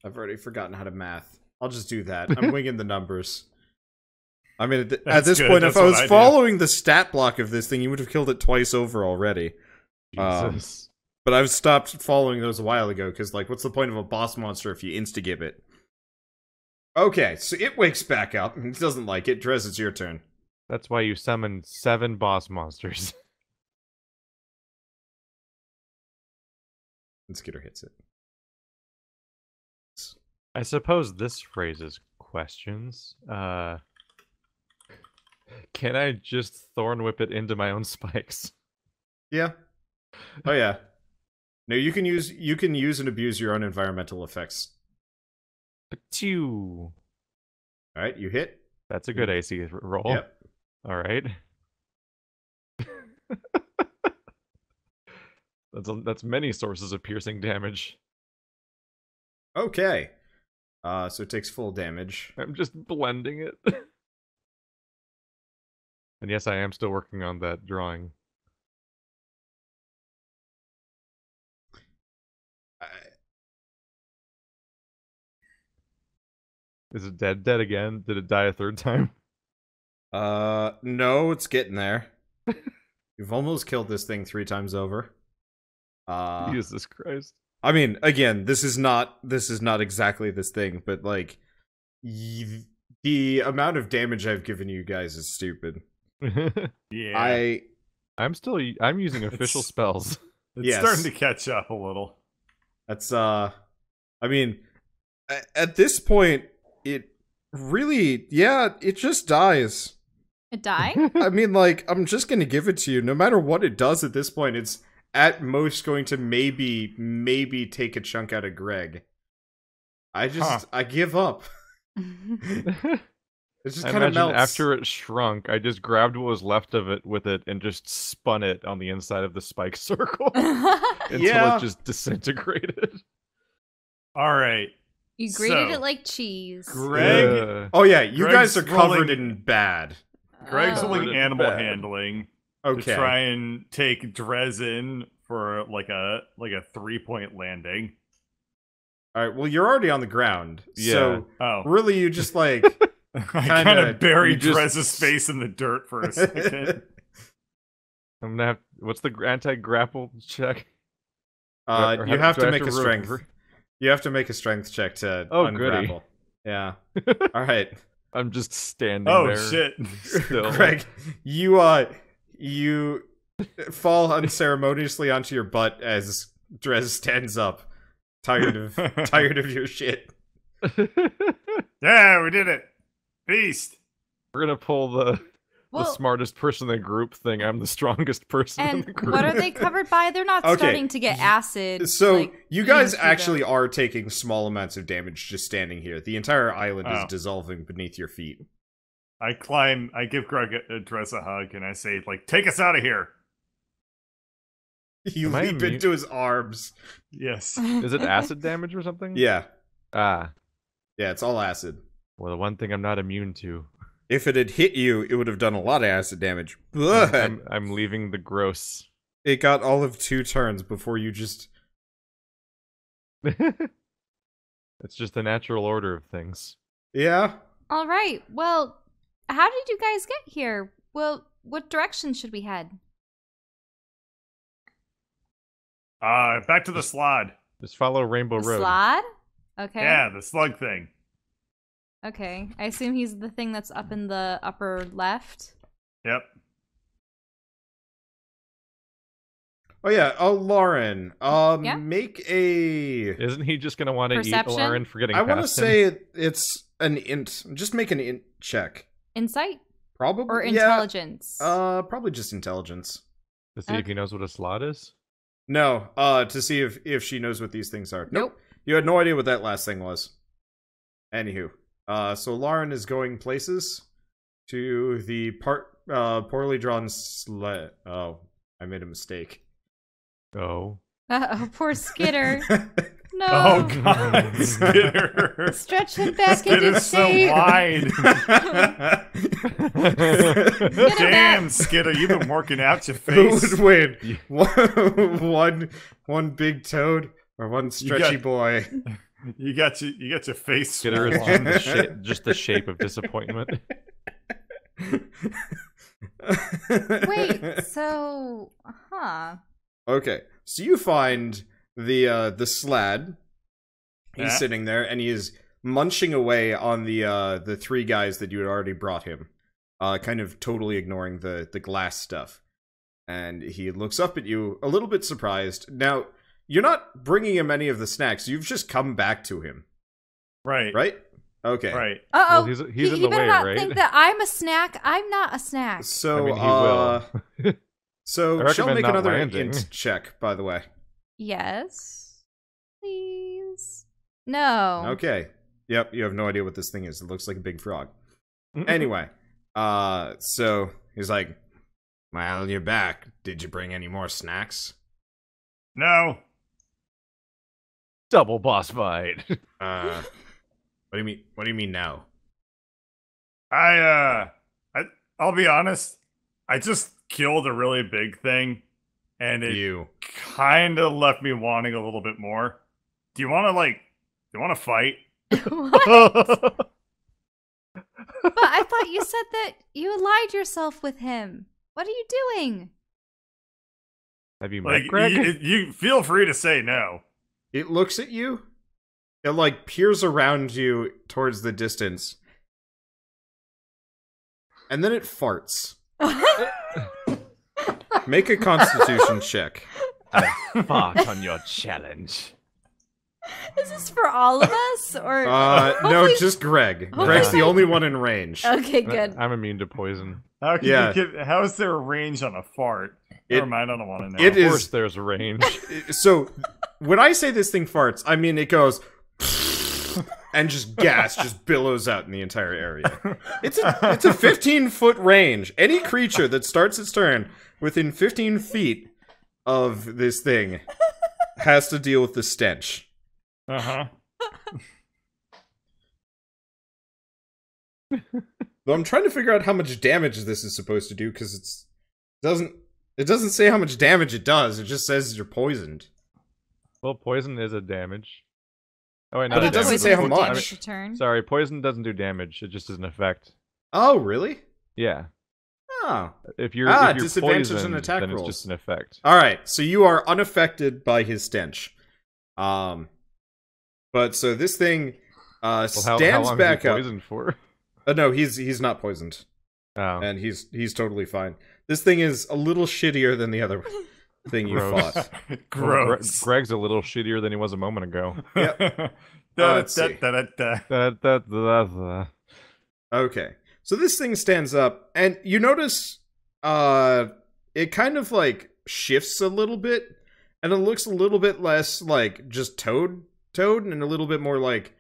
I've already forgotten how to math. I'll just do that. I'm winging the numbers. I mean, at That's this good. point, That's if I what was I do. following the stat block of this thing, you would have killed it twice over already. Jesus. But I've stopped following those a while ago, because, like, what's the point of a boss monster if you insta-gib it? Okay, so it wakes back up, and it doesn't like it. Drez, it's your turn. That's why you summoned 7 boss monsters. And Skitter hits it. I suppose this raises questions. Can I just thorn whip it into my own spikes? Yeah. Oh, yeah. No, you can use and abuse your own environmental effects. Pachoo. Alright, you hit. That's a good AC roll. Yep. Alright. That's many sources of piercing damage. Okay. So it takes full damage. I'm just blending it. And yes, I am still working on that drawing. Is it dead again? Did it die a third time? No, it's getting there. You've almost killed this thing 3 times over. Jesus Christ. I mean, again, this is not exactly this thing, but like, the amount of damage I've given you guys is stupid. Yeah. I'm using official It's- spells. It's yes. starting to catch up a little. That's I mean, at this point, Really, yeah, it just dies. It died? I mean, like, I'm just gonna give it to you. No matter what it does at this point, it's at most going to maybe take a chunk out of Greg. I give up. It just I kind of imagine melts. after it shrunk, I just grabbed what was left of it with it and just spun it on the inside of the spike circle until Yeah. it just disintegrated. All right. You grated So, it like cheese. Greg. Oh yeah, you Greg's guys are covered rolling- in bad. Greg's Oh. holding Bad. animal handling to Okay. try and take Drez in for like a 3-point landing. All right. Well, you're already on the ground, Yeah. so Oh, really, you just like. I kinda- kind of buried you just- Drez's face in the dirt for a second. I'm gonna have. What's the anti-grapple check? You Or have do to I make a strength. re- You have to make a strength check to Oh, goody. ungrapple. Yeah. All right, I'm just standing Oh there. shit! Still. Greg, you fall unceremoniously onto your butt as Drez stands up, tired of your shit. Yeah, we did it. Beast. We're gonna pull the Well, smartest person in the group thing. I'm the strongest person in and the group. what are they covered by? They're not Okay. starting to get acid. So like, you guys eating through actually them. are taking small amounts of damage just standing here. The entire island is Oh. dissolving beneath your feet. I give Greg a Drez a hug, and I say, like, take us out of here. You Am I leap immune? into his arms. Yes. Is it acid damage or something? Yeah, Ah. yeah, it's all acid. Well, the one thing I'm not immune to. If it had hit you, it would have done a lot of acid damage. But I'm leaving the gross. it got all of 2 turns before you just. It's just the natural order of things. Yeah. All right. Well, how did you guys get here? Well, what direction should we head? Back to the slide. Just follow Rainbow The Road. slide? Okay. Yeah, the slug thing. Okay. I assume he's the thing that's up in the upper left. Yep. Oh yeah. Oh, Lauren. Yeah? Make a. Isn't he just gonna want to eat Perception? Lauren for getting I want to past him? say it's an int. Just make an int check. Insight Probably. or yeah. intelligence? Probably just intelligence. To see if he knows what a slot is? No. To see if she knows what these things are. Nope. You had no idea what that last thing was. Anywho. So Lauren is going places to the poorly drawn sled. Oh, I made a mistake. Oh. Uh-oh, poor Skitter. No. Oh god, Skitter. Stretch him back into Skitter's so shape. wide. Get him Damn, back. Skitter, you've been working out your Who face. would win? one big toad or one stretchy got- boy? You got your face. Skitter is swollen. just the shape of disappointment. Wait, so, Okay, so you find the sled. He's Yeah. sitting there and he is munching away on the 3 guys that you had already brought him, kind of totally ignoring the glass stuff. And he looks up at you a little bit surprised. Now, you're not bringing him any of the snacks. You've just come back to him, Right. right? Okay. Right. Uh-oh. Well, he's in he the better way, not right? think that I'm a snack. I'm not a snack. So, I mean, he will. So, I she'll recommend make not another landing. int check, by the way. Yes. Please. No. Okay. Yep, you have no idea what this thing is. It looks like a big frog. Anyway, so he's like, well, you're back. Did you bring any more snacks? No. Double boss fight. What do you mean? What do you mean now? I'll be honest. I just killed a really big thing, and it You. kind of left me wanting a little bit more. Do you want to fight? What? But I thought you said that you allied yourself with him. What are you doing? Have you Like, met Greg? you feel free to say no. It looks at you. It like peers around you towards the distance, and then it farts. Make a Constitution check. Fart on your challenge. Is this for all of us, or No, hopefully- just Greg. hopefully Greg's the my- only one in range. Okay, good. I'm immune to poison. How is there a range on a fart? Never mind, I don't want to know. It Of course is. there's a range. So, when I say this thing farts, I mean it goes and just gas just billows out in the entire area. It's a 15-foot range. Any creature that starts its turn within 15 feet of this thing has to deal with the stench. Uh-huh. Though I'm trying to figure out how much damage this is supposed to do, because it doesn't say how much damage it does. It just says you're poisoned. Well, poison is a damage. Oh wait, But not it a doesn't damage. say how Poison is much. damage per turn. Sorry, poison doesn't do damage. It just is an effect. Oh, really? Yeah. Oh. If you're disadvantage on poisoned, attack then rolls. it's just an effect. Alright, so you are unaffected by his stench. But so this thing Well, how stands long back is he up. poisoned for? No, he's not poisoned. Oh. And he's totally fine. This thing is a little shittier than the other thing you Gross. fought. Gross. Greg's a little shittier than he was a moment ago. Let's see. Okay. So this thing stands up, and you notice it kind of like shifts a little bit, and it looks a little bit less like just toad, and a little bit more like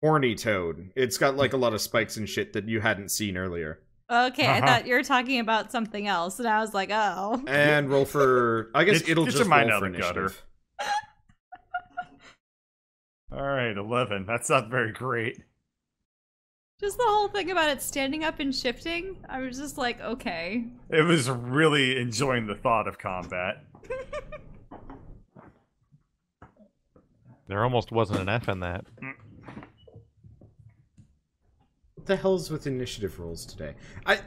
horny toad. It's got like a lot of spikes and shit that you hadn't seen earlier. Okay, I thought you were talking about something else, and I was like, oh. And roll for, I guess it'll Get just your mind roll out for of the gutter. initiative. Alright, 11. That's not very great. Just the whole thing about it standing up and shifting, I was just like, okay. It was really enjoying the thought of combat. There almost wasn't an F in that. What the hell's with initiative rolls today?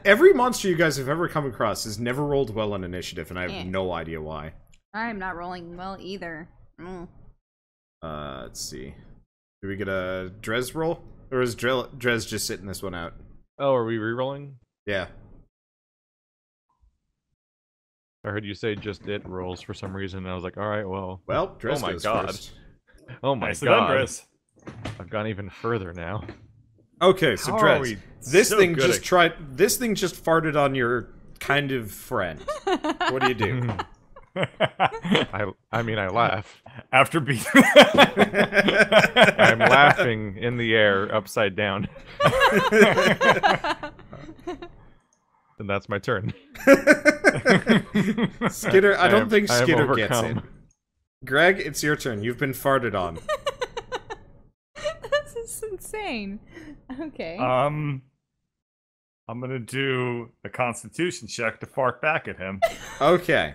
Every monster you guys have ever come across has never rolled well on initiative, and I have no idea why. I'm not rolling well either. Let's see. Do we get a Drez roll? Or is Drez just sitting this one out? Oh, are we rerolling? Yeah. I heard you say just it rolls for some reason, and I was like, alright, well. Well, Drez Oh my goes God. first. Oh my Nicely done, god. Briss. I've gone even further now. Okay, so How are Drez, we this so thing good just at- tried. This thing just farted on your kind of friend. What do you do? I mean, I laugh. After being... I'm laughing in the air, upside down. And that's my turn. Skidder, I don't think I am Skidder gets it. overcome. Greg, it's your turn. You've been farted on. This is insane. Okay. I'm gonna do a constitution check to fart back at him. Okay.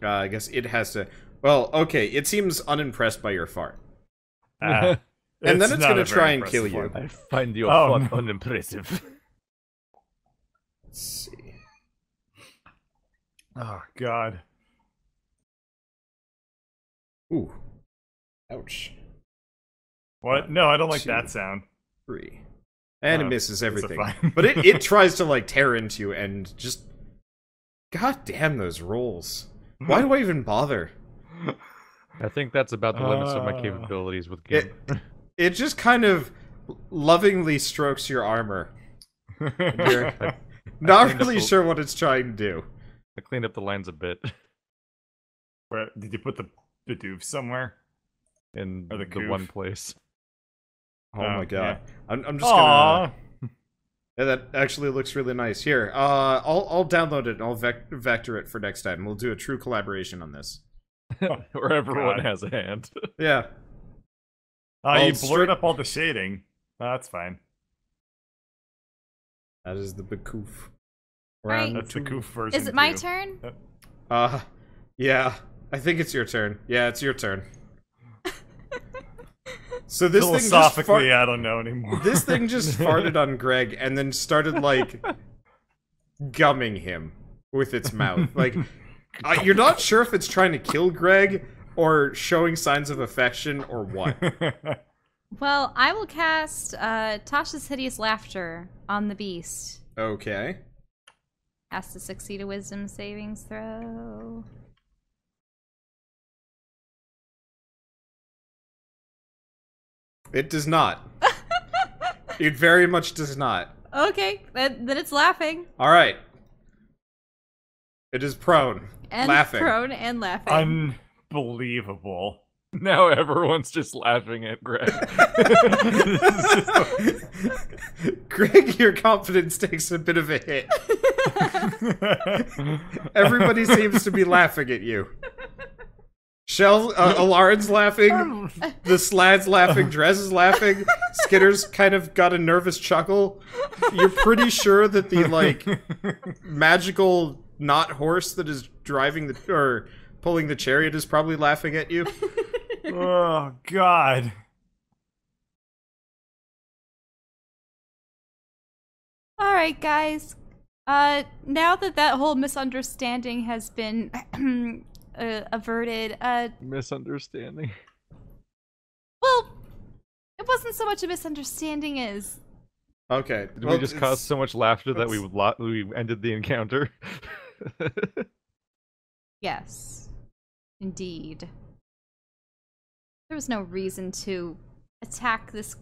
I guess it has to... Well, okay, it seems unimpressed by your fart. And then it's not gonna a very try and impressive kill you. fart. I find your Oh, fart no. unimpressive. Let's see. Oh, God. Ooh. Ouch. What? No, I don't like Two. that sound. 3. And it Oh, misses it's a everything. fine. But it tries to, like, tear into you and just... God damn those rolls. Why do I even bother? I think that's about the limits of my capabilities with Gimp. It just kind of lovingly strokes your armor. You're not cleaned up really the- sure what it's trying to do. I cleaned up the lines a bit Where, did you put the doof somewhere? in Or the the goof. one place. Oh my god. yeah. I'm just Aww. gonna... Yeah, that actually looks really nice. Here, I'll download it and I'll vector it for next time. We'll do a true collaboration on this. Where everyone God. has a hand. Yeah. Oh, you Well, blurred up all the shading. Oh, that's fine. That is the Bakoof. Right. That's the goof version. Is it my too. turn? Yeah. I think it's your turn. Yeah, it's your turn. So this thing just Philosophically, I don't know anymore. This thing just farted on Greg and then started, like, gumming him with its mouth. Like, you're not sure if it's trying to kill Greg or showing signs of affection or what. Well, I will cast Tasha's Hideous Laughter on the beast. Okay. Has to succeed a wisdom savings throw. It does not. It very much does not. Okay, then it's laughing. Alright. It is prone. And laughing. prone and laughing. Unbelievable. Now everyone's just laughing at Greg. Greg, your confidence takes a bit of a hit. Everybody seems to be laughing at you. Alarin's laughing, the Slad's laughing, Drez is laughing, Skitter's kind of got a nervous chuckle. You're pretty sure that the, like, magical not horse that is driving the, or pulling the chariot is probably laughing at you. Oh, God. Alright, guys. Now that whole misunderstanding has been averted, Misunderstanding. well, it wasn't so much a misunderstanding as... Okay. Did we just cause so much laughter that we ended the encounter? Yes. Indeed. There was no reason to attack this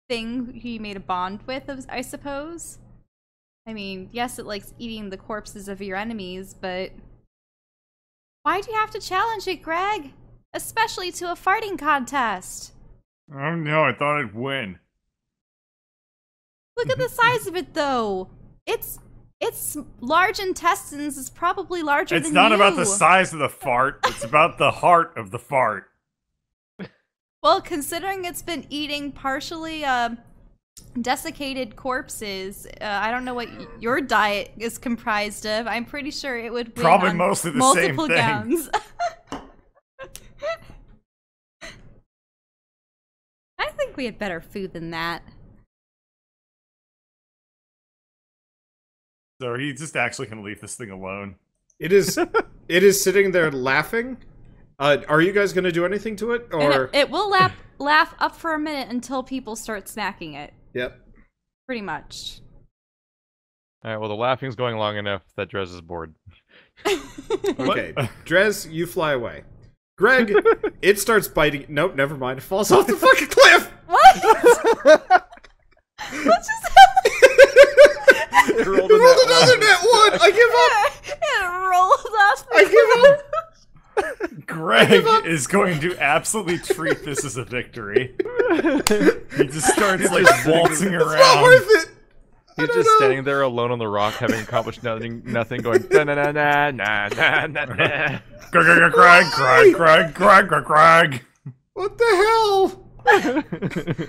thing he made a bond with, I suppose. I mean, yes, it likes eating the corpses of your enemies, but... Why do you have to challenge it, Greg? Especially to a farting contest. Oh no, I thought I'd win. Look at the size of it, though. Its large intestines is probably larger than you. It's not about the size of the fart, it's about the heart of the fart. Well, considering it's been eating partially desiccated corpses, I don't know what your diet is comprised of. I'm pretty sure it would win Probably on mostly the multiple same thing. gowns. I think we had better food than that. So he's just actually gonna leave this thing alone. It is sitting there laughing. Are you guys gonna do anything to it, or It will laugh up for a minute until people start snacking it. Yep. Pretty much. Alright, well the laughing's going long enough that Drez is bored. Okay, Drez, you fly away. Greg, it starts biting. Nope, never mind. It falls off the fucking cliff. What? What just happened? It rolled You rolled another net one. I give up. It rolled off the I give up. Greg is going to absolutely treat this as a victory. He just starts like waltzing around. It's not worth it. He's just standing there alone on the rock, having accomplished nothing, going na na na na na na na na. Greg. What the hell?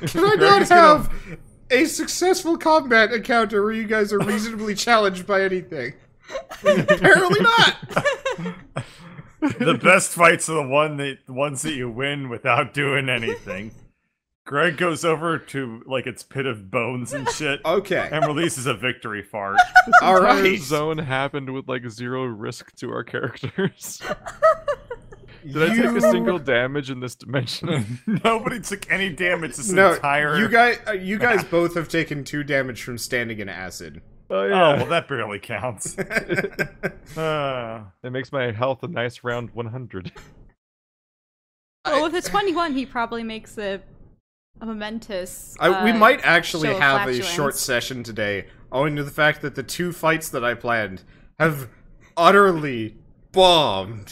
Can I not have a successful combat encounter where you guys are reasonably challenged by anything? Apparently not. The best fights are the ones that you win without doing anything. Greg goes over to like its pit of bones and shit. Okay. And releases a victory fart. All Entire right. zone happened with like 0 risk to our characters. Did I take a single damage in this dimension? Nobody took any damage this entire. You guys both have taken 2 damage from standing in acid. Oh Oh, yeah. well, that barely counts. It makes my health a nice round 100. Well, with a 21, he probably makes a momentous. We might actually show of have a flatulence. short session today, owing to the fact that the 2 fights that I planned have utterly bombed.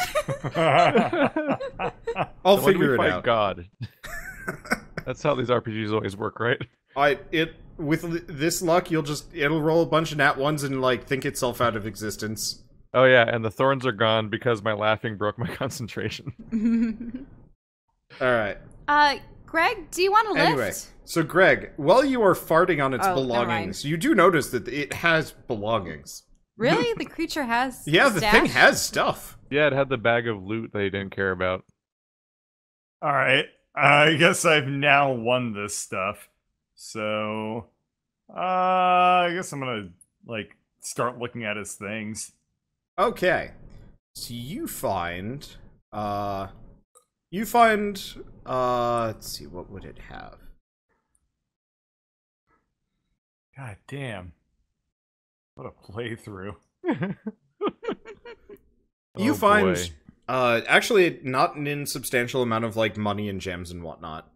I'll When figure we it fight out. God. That's how these RPGs always work, right? With this luck, it'll roll a bunch of nat ones and like think itself out of existence. Oh yeah, and the thorns are gone because my laughing broke my concentration. All right. Greg, do you want to lift? Anyway, so Greg, while you are farting on its Oh, never belongings, you do notice that it has belongings. Really? The creature has. Yeah, the thing stash? has stuff. Yeah, it had the bag of loot they didn't care about. Alright. I guess I've now won this stuff. So. I guess I'm gonna, like, start looking at his things. Okay. So you find, let's see, what would it have? God damn. What a playthrough. You Oh, find, boy. actually not an insubstantial amount of, like, money and gems and whatnot.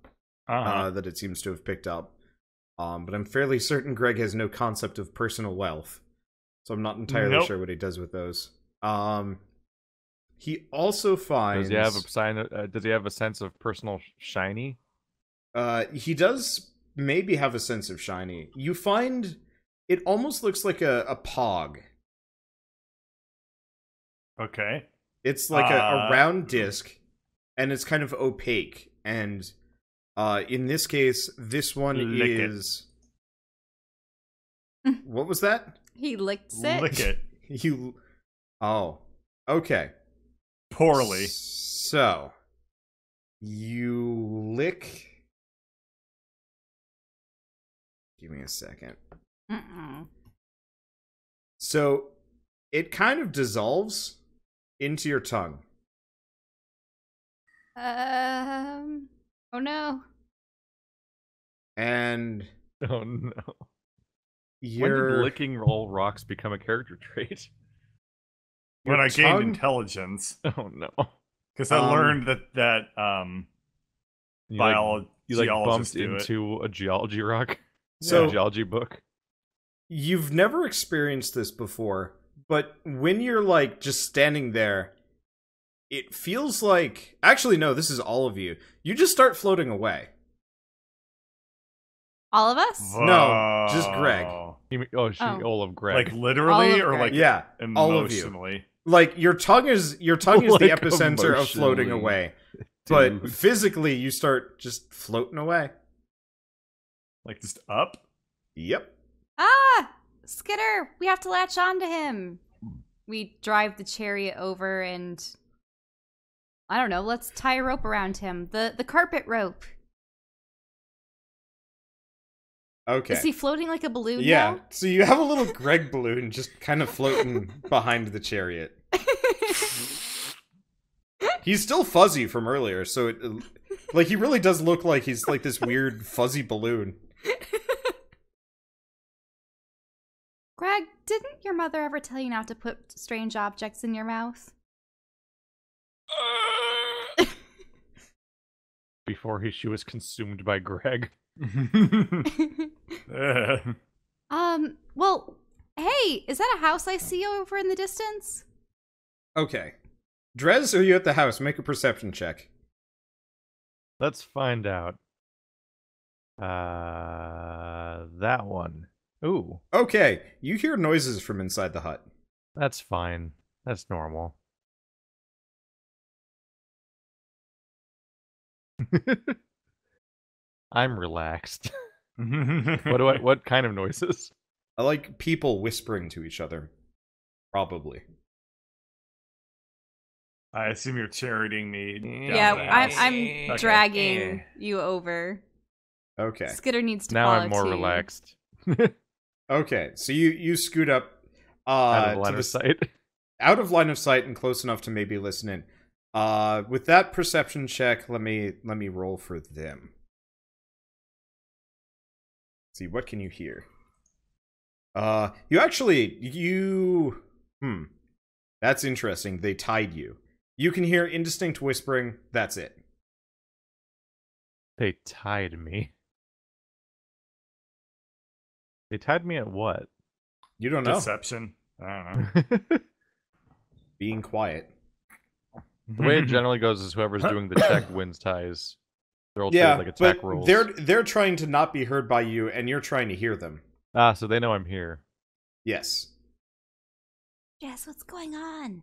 that it seems to have picked up. But I'm fairly certain Greg has no concept of personal wealth, so I'm not entirely sure what he does with those. He also finds. Does he have a sign? Does he have a sense of personal shiny? He does maybe have a sense of shiny. You find it almost looks like a pog. Okay. It's like a round disc, and it's kind of opaque. And in this case, this one is. What was that? He licks it. Lick it. You. Oh. Okay. Poorly. So. You lick. Give me a second. So, it kind of dissolves into your tongue. Oh no. And Oh no. When your did licking all rocks become a character trait? When I tongue- gained intelligence, Oh no. because I learned that You like, you like geologists bumped do it. into a geology rock? So- A geology book? You've never experienced this before, but when you're like just standing there, it feels like actually no, this is all of you. You just start floating away. All of us? No, just Greg. All of Greg. Like literally, All of or like Greg. Yeah, all of you. emotionally. Like your tongue is the Like epicenter of floating emotionally. away. But Dude. physically you start just floating away. Like just up. Yep. Ah! Skitter! We have to latch on to him. We drive the chariot over and... I don't know, let's tie a rope around him. The carpet rope. Okay. Is he floating like a balloon Yeah. now? So you have a little Greg balloon just kind of floating behind the chariot. He's still fuzzy from earlier, so it like he really does look like he's like this weird fuzzy balloon. Greg, didn't your mother ever tell you not to put strange objects in your mouth? Before she was consumed by Greg. Well, hey, is that a house I see over in the distance? Okay. Drez, are you at the house? Make a perception check. Let's find out. That one. Ooh, Okay, you hear noises from inside the hut. that's fine. That's normal. I'm relaxed. What kind of noises? I like people whispering to each other. Probably. I assume you're charioting me. down Yeah, to the house. I'm Okay. dragging you over. Okay. Skitter needs to Now follow I'm more too. relaxed. Okay, so you scoot up Out of to line the of sight. out of line of sight and close enough to maybe listen in. With that perception check, let me roll for them. Let's see, what can you hear? That's interesting. They tied you. You can hear indistinct whispering. That's it. They tied me. They tied me at what? You don't know. Deception. I don't know. The Being quiet. way it generally goes is whoever's doing the check wins ties. They're all Yeah, treated like attack but rolls. they're trying to not be heard by you, and you're trying to hear them. Ah, so they know I'm here. Yes. Jess, what's going on?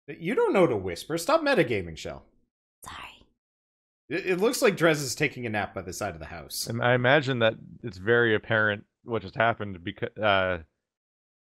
You don't know to whisper. Stop metagaming, Shell. Sorry. It looks like Drez is taking a nap by the side of the house. I imagine that it's very apparent what just happened because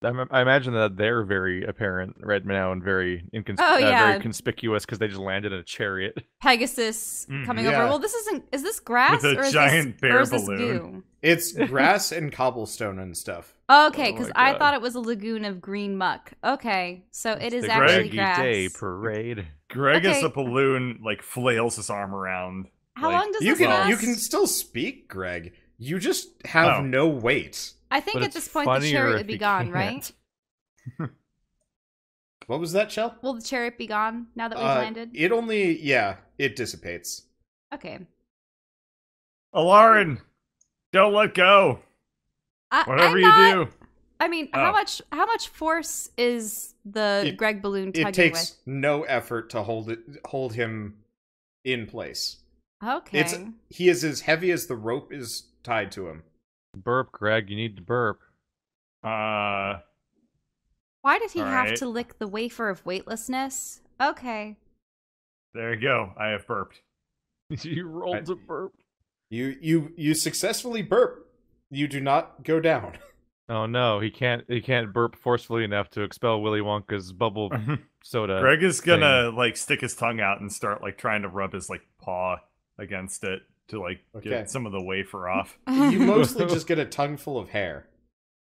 I imagine that they're very apparent right now and very very conspicuous because they just landed in a chariot. Pegasus coming yeah. over. Well, is this grass With a or is giant this, bear or is this balloon. goo? It's grass and cobblestone and stuff. Okay, Oh because my I God. thought it was a lagoon of green muck. Okay, so it is the actually Greggy grass. Day parade. Greg as Okay. a balloon like flails his arm around. How like, long does You this last? can still speak, Greg. You just have Oh. no weight. I think But at it's this point the funnier chariot if would be you gone, can't. right? What was that, Shell? Will the chariot be gone now that we've landed? It dissipates. Okay. Alarin, don't let go. Whatever you do. I mean, how much force is the Greg balloon tugging with? It takes no effort to hold him in place. Okay. He is as heavy as the rope is tied to him. Burp, Greg. You need to burp. Why did he have to lick the wafer of weightlessness? Okay. There you go. I have burped. You rolled a burp. You successfully burp. You do not go down. Oh no, he can't burp forcefully enough to expel Willy Wonka's bubble soda. Greg is gonna like stick his tongue out and start like trying to rub his like paw against it to like get some of the wafer off. You mostly just get a tongue full of hair.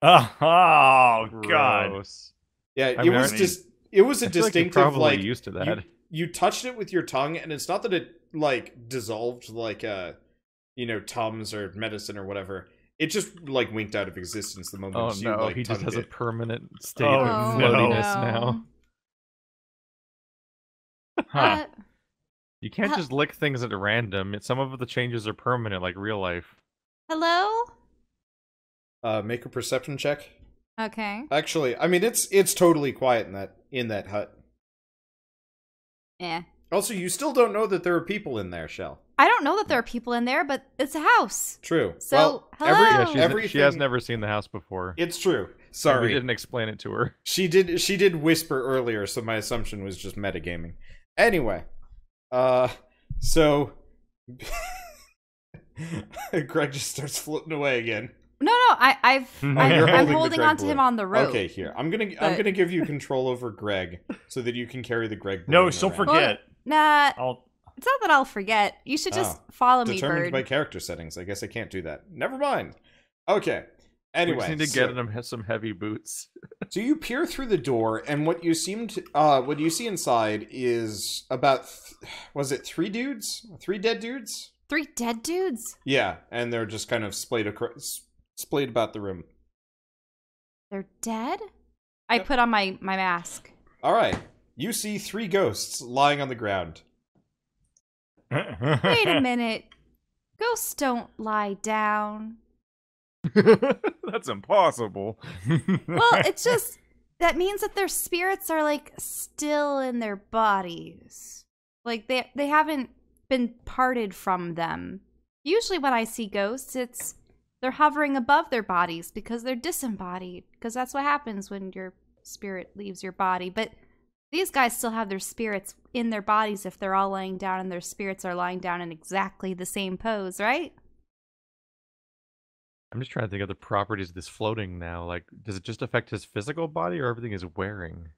Oh god. Gross. Yeah, I it mean, was just it was a distinctive probably like used to that. You touched it with your tongue, and it's not that it like dissolved like Tums or medicine or whatever. It just like winked out of existence the moment you like he just has tongued a permanent state Oh, of no. floatiness now. Huh. You can't just lick things at random. Some of the changes are permanent, like real life. Hello? Make a perception check. Okay. Actually, I mean it's totally quiet in that hut. Yeah. Also, you still don't know that there are people in there, Shell. I don't know that there are people in there, but it's a house. True. So, well, hello? Yeah, she has never seen the house before. It's true. We Sorry. didn't explain it to her. She did whisper earlier, so my assumption was just metagaming. Anyway, so Greg just starts floating away again. No, I'm holding onto him on the rope. Okay, here. I'm gonna give you control over Greg so that you can carry the Greg No, balloon she'll around. forget. Nah, I'll it's not that I'll forget. You should just follow me, Determined bird. by character settings. I guess I can't do that. Never mind. Okay. Anyway, we just need to get him some heavy boots. So you peer through the door, and what you see inside is about was it 3 dudes? 3 dead dudes? 3 dead dudes? Yeah, and they're just kind of splayed about the room. They're dead? I put on my mask. All right. You see 3 ghosts lying on the ground. Wait a minute. Ghosts don't lie down. That's impossible. Well, it's just that means that their spirits are like still in their bodies. Like they haven't been parted from them. Usually when I see ghosts, they're hovering above their bodies because they're disembodied, because that's what happens when your spirit leaves your body. But these guys still have their spirits in their bodies if they're all laying down and their spirits are lying down in exactly the same pose, right? I'm just trying to think of the properties of this floating now. Like, does it just affect his physical body or everything is wearing?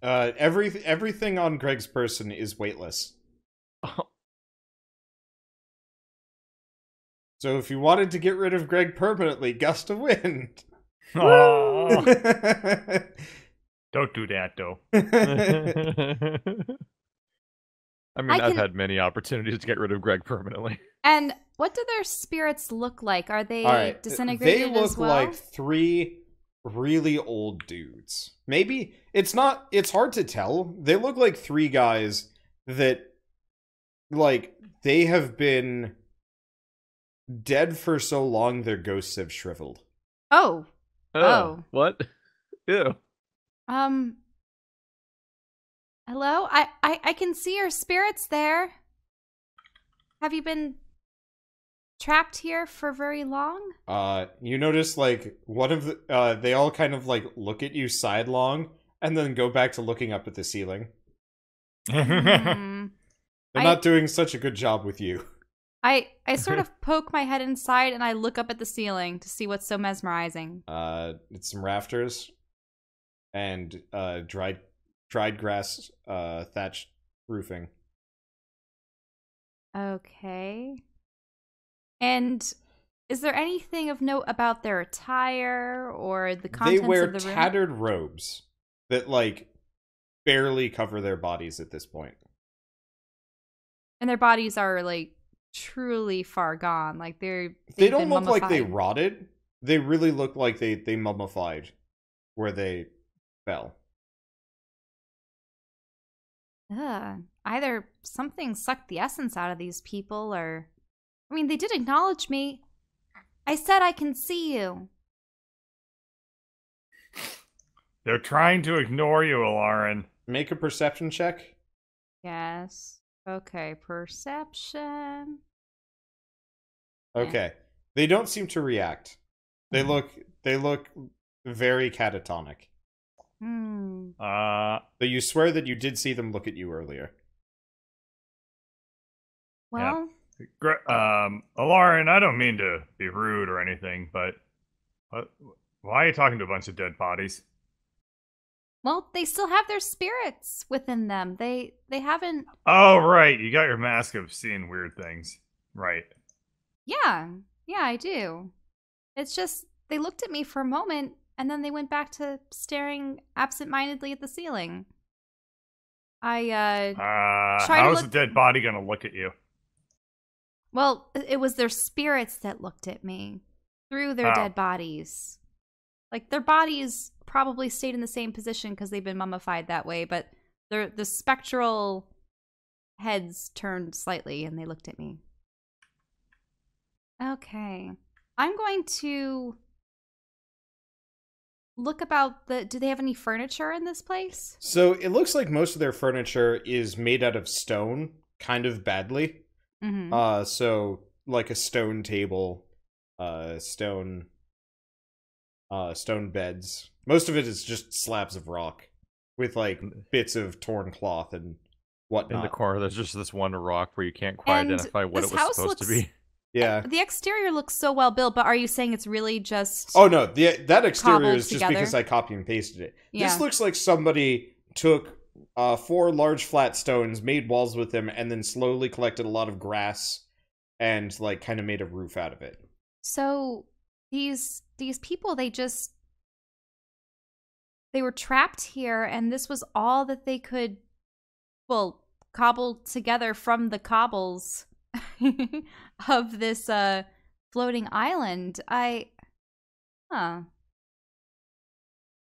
Everything on Greg's person is weightless. Oh. So if you wanted to get rid of Greg permanently, gust of wind. Oh. Don't do that, though. I mean, I've had many opportunities to get rid of Greg permanently. And what do their spirits look like? Are they disintegrated They look as well? like 3 really old dudes. Maybe it's hard to tell. They look like 3 guys that like they have been dead for so long their ghosts have shriveled. Oh. What? Ew. Hello? I can see your spirits there. Have you been trapped here for very long? You notice like one of the they all kind of like look at you sidelong and then go back to looking up at the ceiling. They're not doing such a good job with you. I sort of poke my head inside and I look up at the ceiling to see what's so mesmerizing. It's some rafters and dried grass thatched roofing. Okay. And is there anything of note about their attire or the contents They wear of the room? tattered robes that like barely cover their bodies at this point. And their bodies are like truly far gone. Like they don't look like they rotted. They really look like they mummified where they fell. Either something sucked the essence out of these people or I mean, they did acknowledge me. I said I can see you. They're trying to ignore you, Alarin. Make a perception check. Yes. Okay, perception. Okay. They don't seem to react. They look very catatonic. But you swear that you did see them look at you earlier. Well, Alarin, I don't mean to be rude or anything, but why are you talking to a bunch of dead bodies? well, they still have their spirits within them. They haven't. Oh, right. You got your mask of seeing weird things. Right. Yeah, I do. It's just they looked at me for a moment and then they went back to staring absent-mindedly at the ceiling. I how's a dead body gonna look at you? Well, it was their spirits that looked at me through their dead bodies. Like, their bodies probably stayed in the same position because they've been mummified that way, but the spectral heads turned slightly and they looked at me. Okay. I'm going to look about do they have any furniture in this place? So it looks like most of their furniture is made out of stone, kind of badly. Mm-hmm. So like a stone table, stone beds. Most of it is just slabs of rock with like bits of torn cloth and whatnot. In the corner, there's just this one rock where you can't quite And identify what it this was house supposed to looks- be. Yeah. The exterior looks so well built, but are you saying it's really just... Oh no, that exterior cobbled is just together? because I copy and pasted it. Yeah. This looks like somebody took 4 large flat stones, made walls with them, and then slowly collected a lot of grass and like kind of made a roof out of it. So these people, they were trapped here, and this was all that they could, well, cobble together from the cobbles of this floating island.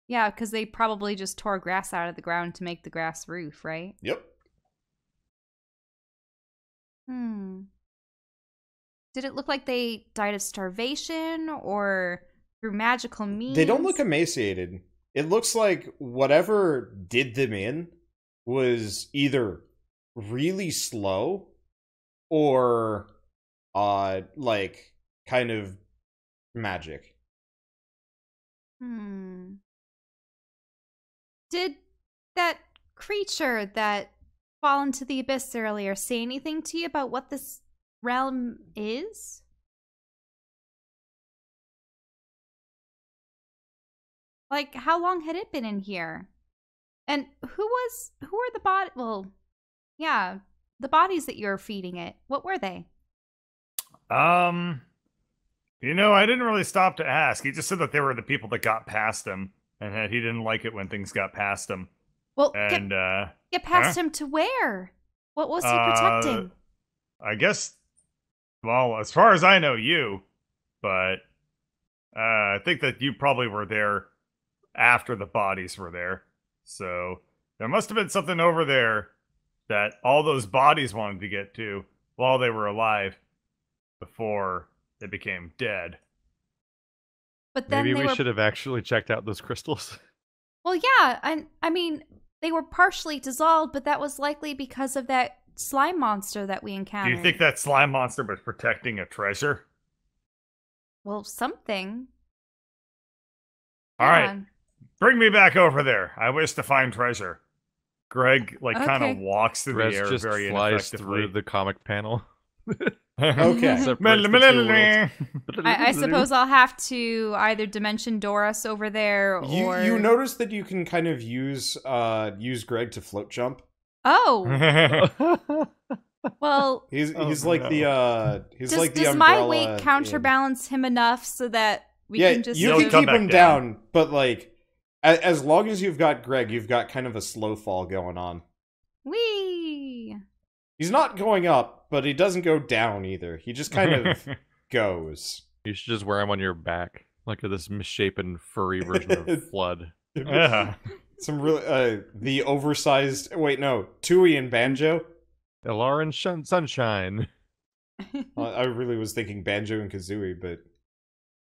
Yeah, because they probably just tore grass out of the ground to make the grass roof, right? Yep. Did it look like they died of starvation or through magical means? They don't look emaciated. It looks like whatever did them in was either really slow or like kind of magic. Did that creature that fall into the abyss earlier say anything to you about what this realm is? Like, how long had it been in here? And who are the the bodies that you're feeding it? What were they? You know, I didn't really stop to ask. He just said that they were the people that got past him, and that he didn't like it when things got past him. Well, And get past him to where? What was he protecting? I guess, well, as far as I know, you, but I think that you probably were there after the bodies were there. So there must have been something over there that all those bodies wanted to get to while they were alive before they became dead. But then Maybe they we were... should have actually checked out those crystals. Well, yeah, I mean, they were partially dissolved, but that was likely because of that slime monster that we encountered. Do you think that slime monster was protecting a treasure? Well, something. All right. Bring me back over there. I wish to find treasure. Greg, kind of walks through Rez the air just very flies ineffectively. through the comic panel. Okay. Separates the two worlds. I suppose I'll have to either dimension Doris over there, or... You notice that you can kind of use Greg to float jump. Oh! Well... He's like the does my weight counterbalance him enough so that we can just... you can keep him down, but like, as long as you've got Greg, you've got kind of a slow fall going on. Whee! He's not going up, but he doesn't go down either. He just kind of goes. You should just wear him on your back, like this misshapen, furry version of Flood. Yeah. Some really the oversized. Wait, no, Tui and Banjo. Alarin Sunshine. I really was thinking Banjo and Kazooie, but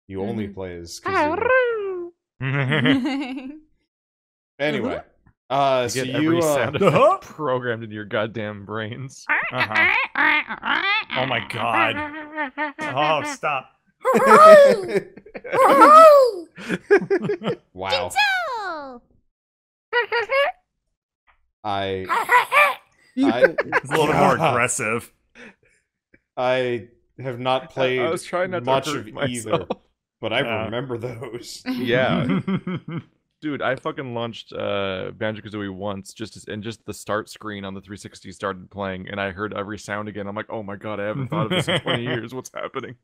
you only play as Ah, Kazooie. Anyway, You so get every you sound effect programmed into your goddamn brains. Oh my god. Oh, stop. wow. I It's a little more aggressive. I have not played I was trying not to much hurt of myself. either, but I Yeah. remember those. Yeah. Dude, I fucking launched Banjo-Kazooie once, just the start screen on the 360 started playing, and I heard every sound again. I'm like, oh my god, I haven't thought of this in 20 years. What's happening?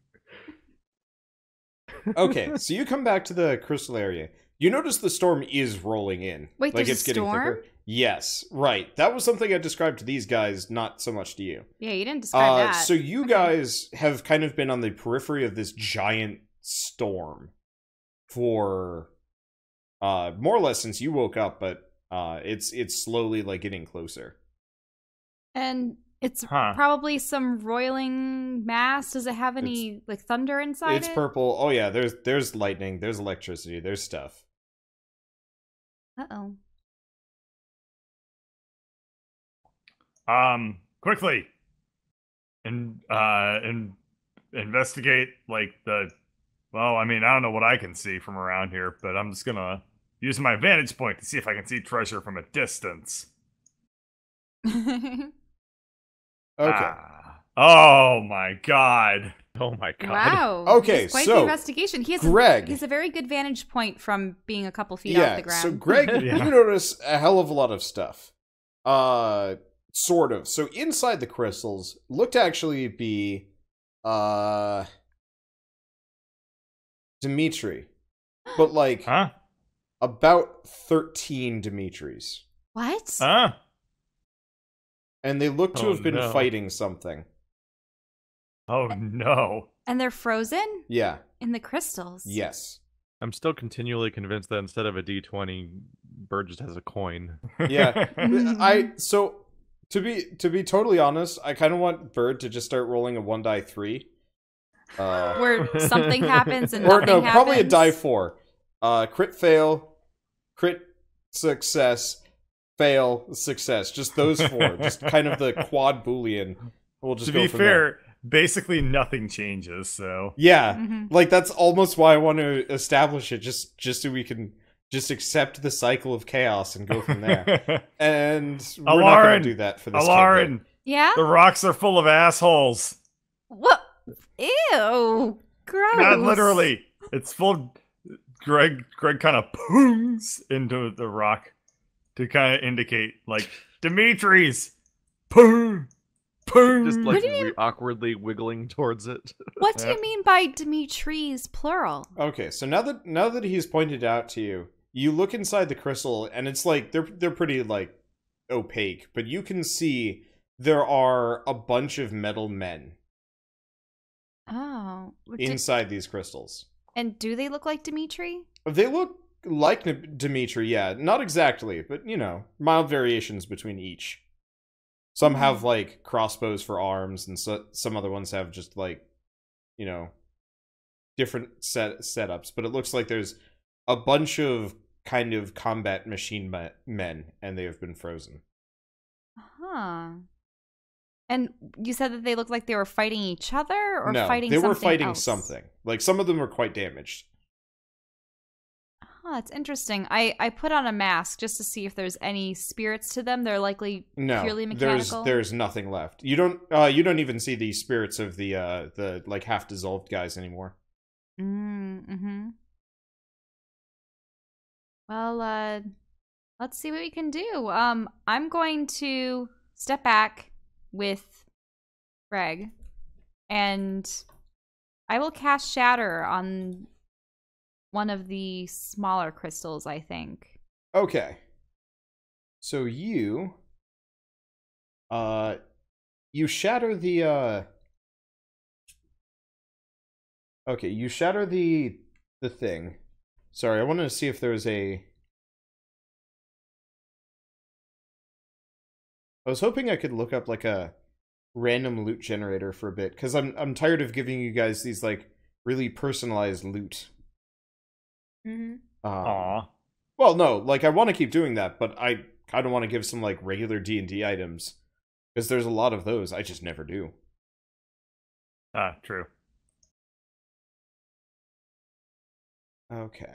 Okay, so you come back to the crystal area. You notice the storm is rolling in. Wait, like there's it's a getting storm? thicker. Yes, right. That was something I described to these guys, not so much to you. Yeah, you didn't describe that. So you guys have kind of been on the periphery of this giant storm for more or less since you woke up, but it's slowly like getting closer. And it's Huh. probably some roiling mass. Does it have any like thunder inside It's it? purple. Oh yeah, there's lightning, there's electricity, there's stuff. Uh-oh. Quickly. And investigate like well, I mean, I don't know what I can see from around here, but I'm just gonna use my vantage point to see if I can see treasure from a distance. Okay. Ah. Oh my god. Oh my god. Wow. Okay, He's quite so, the investigation. He has Greg. he has a very good vantage point from being a couple feet off the ground. So Greg, Yeah. you notice a hell of a lot of stuff. Sort of. So inside the crystals look to actually be Dimitri. But like Huh? about 13 Dimitris. What? Huh? And they look to Oh, have been no. fighting something. Oh no. And they're frozen Yeah. in the crystals. Yes. I'm still continually convinced that instead of a D20, Bird just has a coin. Yeah. So to be totally honest, I kind of want Bird to just start rolling a 1-die-3. Where something happens and Or nothing no, happens. probably a die 4. Crit fail, crit success, fail, success. Just those 4. Just kind of the quad boolean. We'll just To go be from fair, there. basically nothing changes, so. Yeah, Mhm. like that's almost why I want to establish it, just so we can just accept the cycle of chaos and go from there. And we're not going Alarin! to do that for this Alarin, Yeah? the rocks are full of assholes. What? Ew. Gross. Not literally. It's full. Greg kind of poons into the rock to kind of indicate, like, Dimitri's. Poon. Poon. Just What like do you- awkwardly wiggling towards it. What do Yep. you mean by Dimitri's plural? Okay, so now that he's pointed out to you, you look inside the crystal, and it's like they're pretty like opaque, but you can see there are a bunch of metal men Oh. inside these crystals. And do they look like Dimitri? They look like Dimitri, yeah, not exactly, but you know, mild variations between each. Some have like crossbows for arms, and some other ones have just like, you know, different setups. But it looks like there's a bunch of kind of combat machine men, and they have been frozen. Huh. And you said that they looked like they were fighting each other or No, fighting they something were fighting else? something. Like some of them were quite damaged. Oh, that's interesting. I put on a mask just to see if there's any spirits to them. They're likely No, purely mechanical. there's nothing left. You don't even see the spirits of the like half dissolved guys anymore. Mm-hmm. Well, let's see what we can do. I'm going to step back with Greg, and I will cast Shatter on one of the smaller crystals, I think. Okay. So you shatter the okay, you shatter the thing. Sorry, I wanted to see if there's a I was hoping I could look up like a random loot generator for a bit, because I'm tired of giving you guys these like really personalized loot. Mm-hmm. Aw. Well, no, like I want to keep doing that, but I kind of want to give some like regular D&D items, because there's a lot of those. I just never do. True. Okay.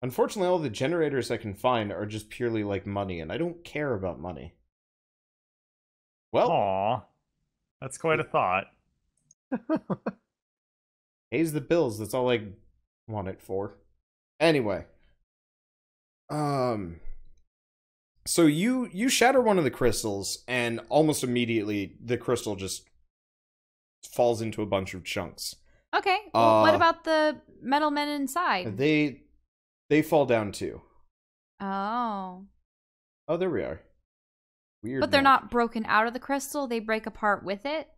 Unfortunately, all the generators I can find are just purely like money, and I don't care about money. Well, Aw. That's quite a thought. pays the bills. That's all I want it for. Anyway. So you shatter one of the crystals, and almost immediately the crystal just falls into a bunch of chunks. Okay. Well, what about the metal men inside? They fall down too. Oh. Oh, there we are. Weird. But they're magic. not broken out of the crystal. They break apart with it.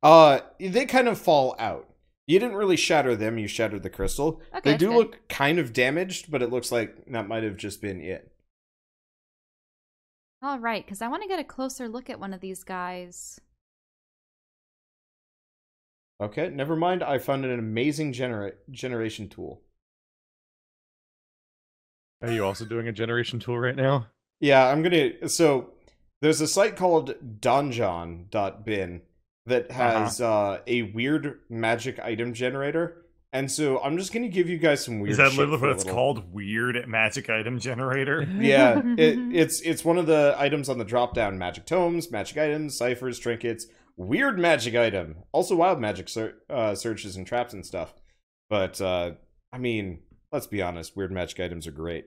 They kind of fall out. You didn't really shatter them. You shattered the crystal. Okay, They do that's good. look kind of damaged, but it looks like that might have just been it. All right, because I want to get a closer look at one of these guys. Okay, never mind. I found an amazing generation tool. Are you also doing a generation tool right now? Yeah, I'm gonna. So there's a site called donjon.bin that has a weird magic item generator, and so I'm just gonna give you guys some weird. Is that shit literally for a what it's little- called? Weird magic item generator? Yeah, it's one of the items on the drop down: magic tomes, magic items, ciphers, trinkets, weird magic item, also wild magic searches and traps and stuff. But I mean, let's be honest, weird magic items are great.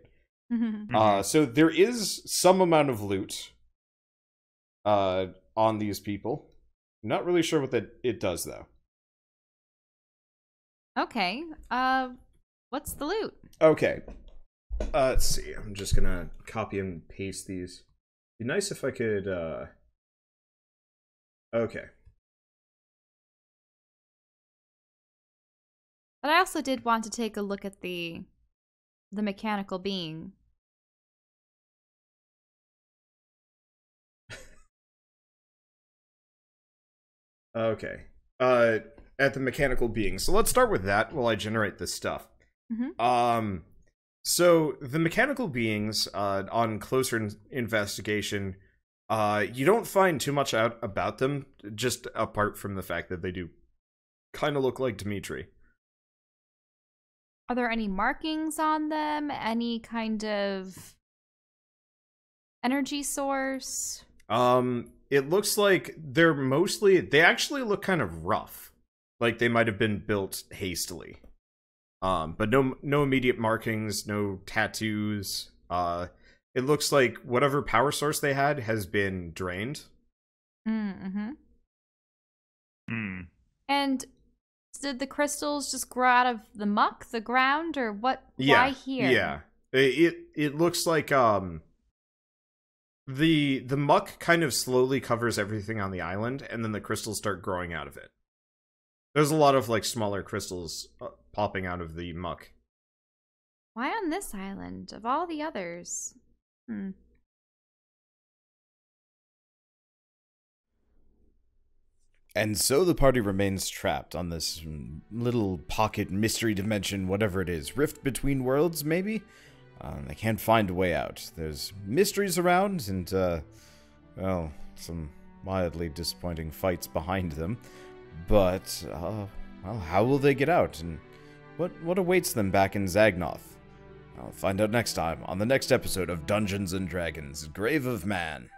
So there is some amount of loot on these people. Not really sure what it does though. Okay. What's the loot? Okay. Let's see. I'm just gonna copy and paste these. Be nice if I could. Okay. But I also did want to take a look at the mechanical being. Okay. At the mechanical being. So let's start with that while I generate this stuff. Mm-hmm. So the mechanical beings, on closer investigation, you don't find too much out about them, just apart from the fact that they do kind of look like Dimitri. Are there any markings on them? Any kind of energy source? It looks like they actually look kind of rough. Like they might have been built hastily. But no immediate markings, no tattoos. It looks like whatever power source they had has been drained. Mm-hmm. Hmm. And did the crystals just grow out of the muck, the ground, or what? Yeah, Why here? yeah. It looks like the muck kind of slowly covers everything on the island, and then the crystals start growing out of it. There's a lot of like smaller crystals popping out of the muck. Why on this island of all the others? And so the party remains trapped on this little pocket mystery dimension, whatever it is. Rift between worlds, maybe? They can't find a way out. There's mysteries around and, well, some mildly disappointing fights behind them. But, well, how will they get out? And what awaits them back in Zagnoth? I'll find out next time on the next episode of Dungeons & Dragons: Grave of Man.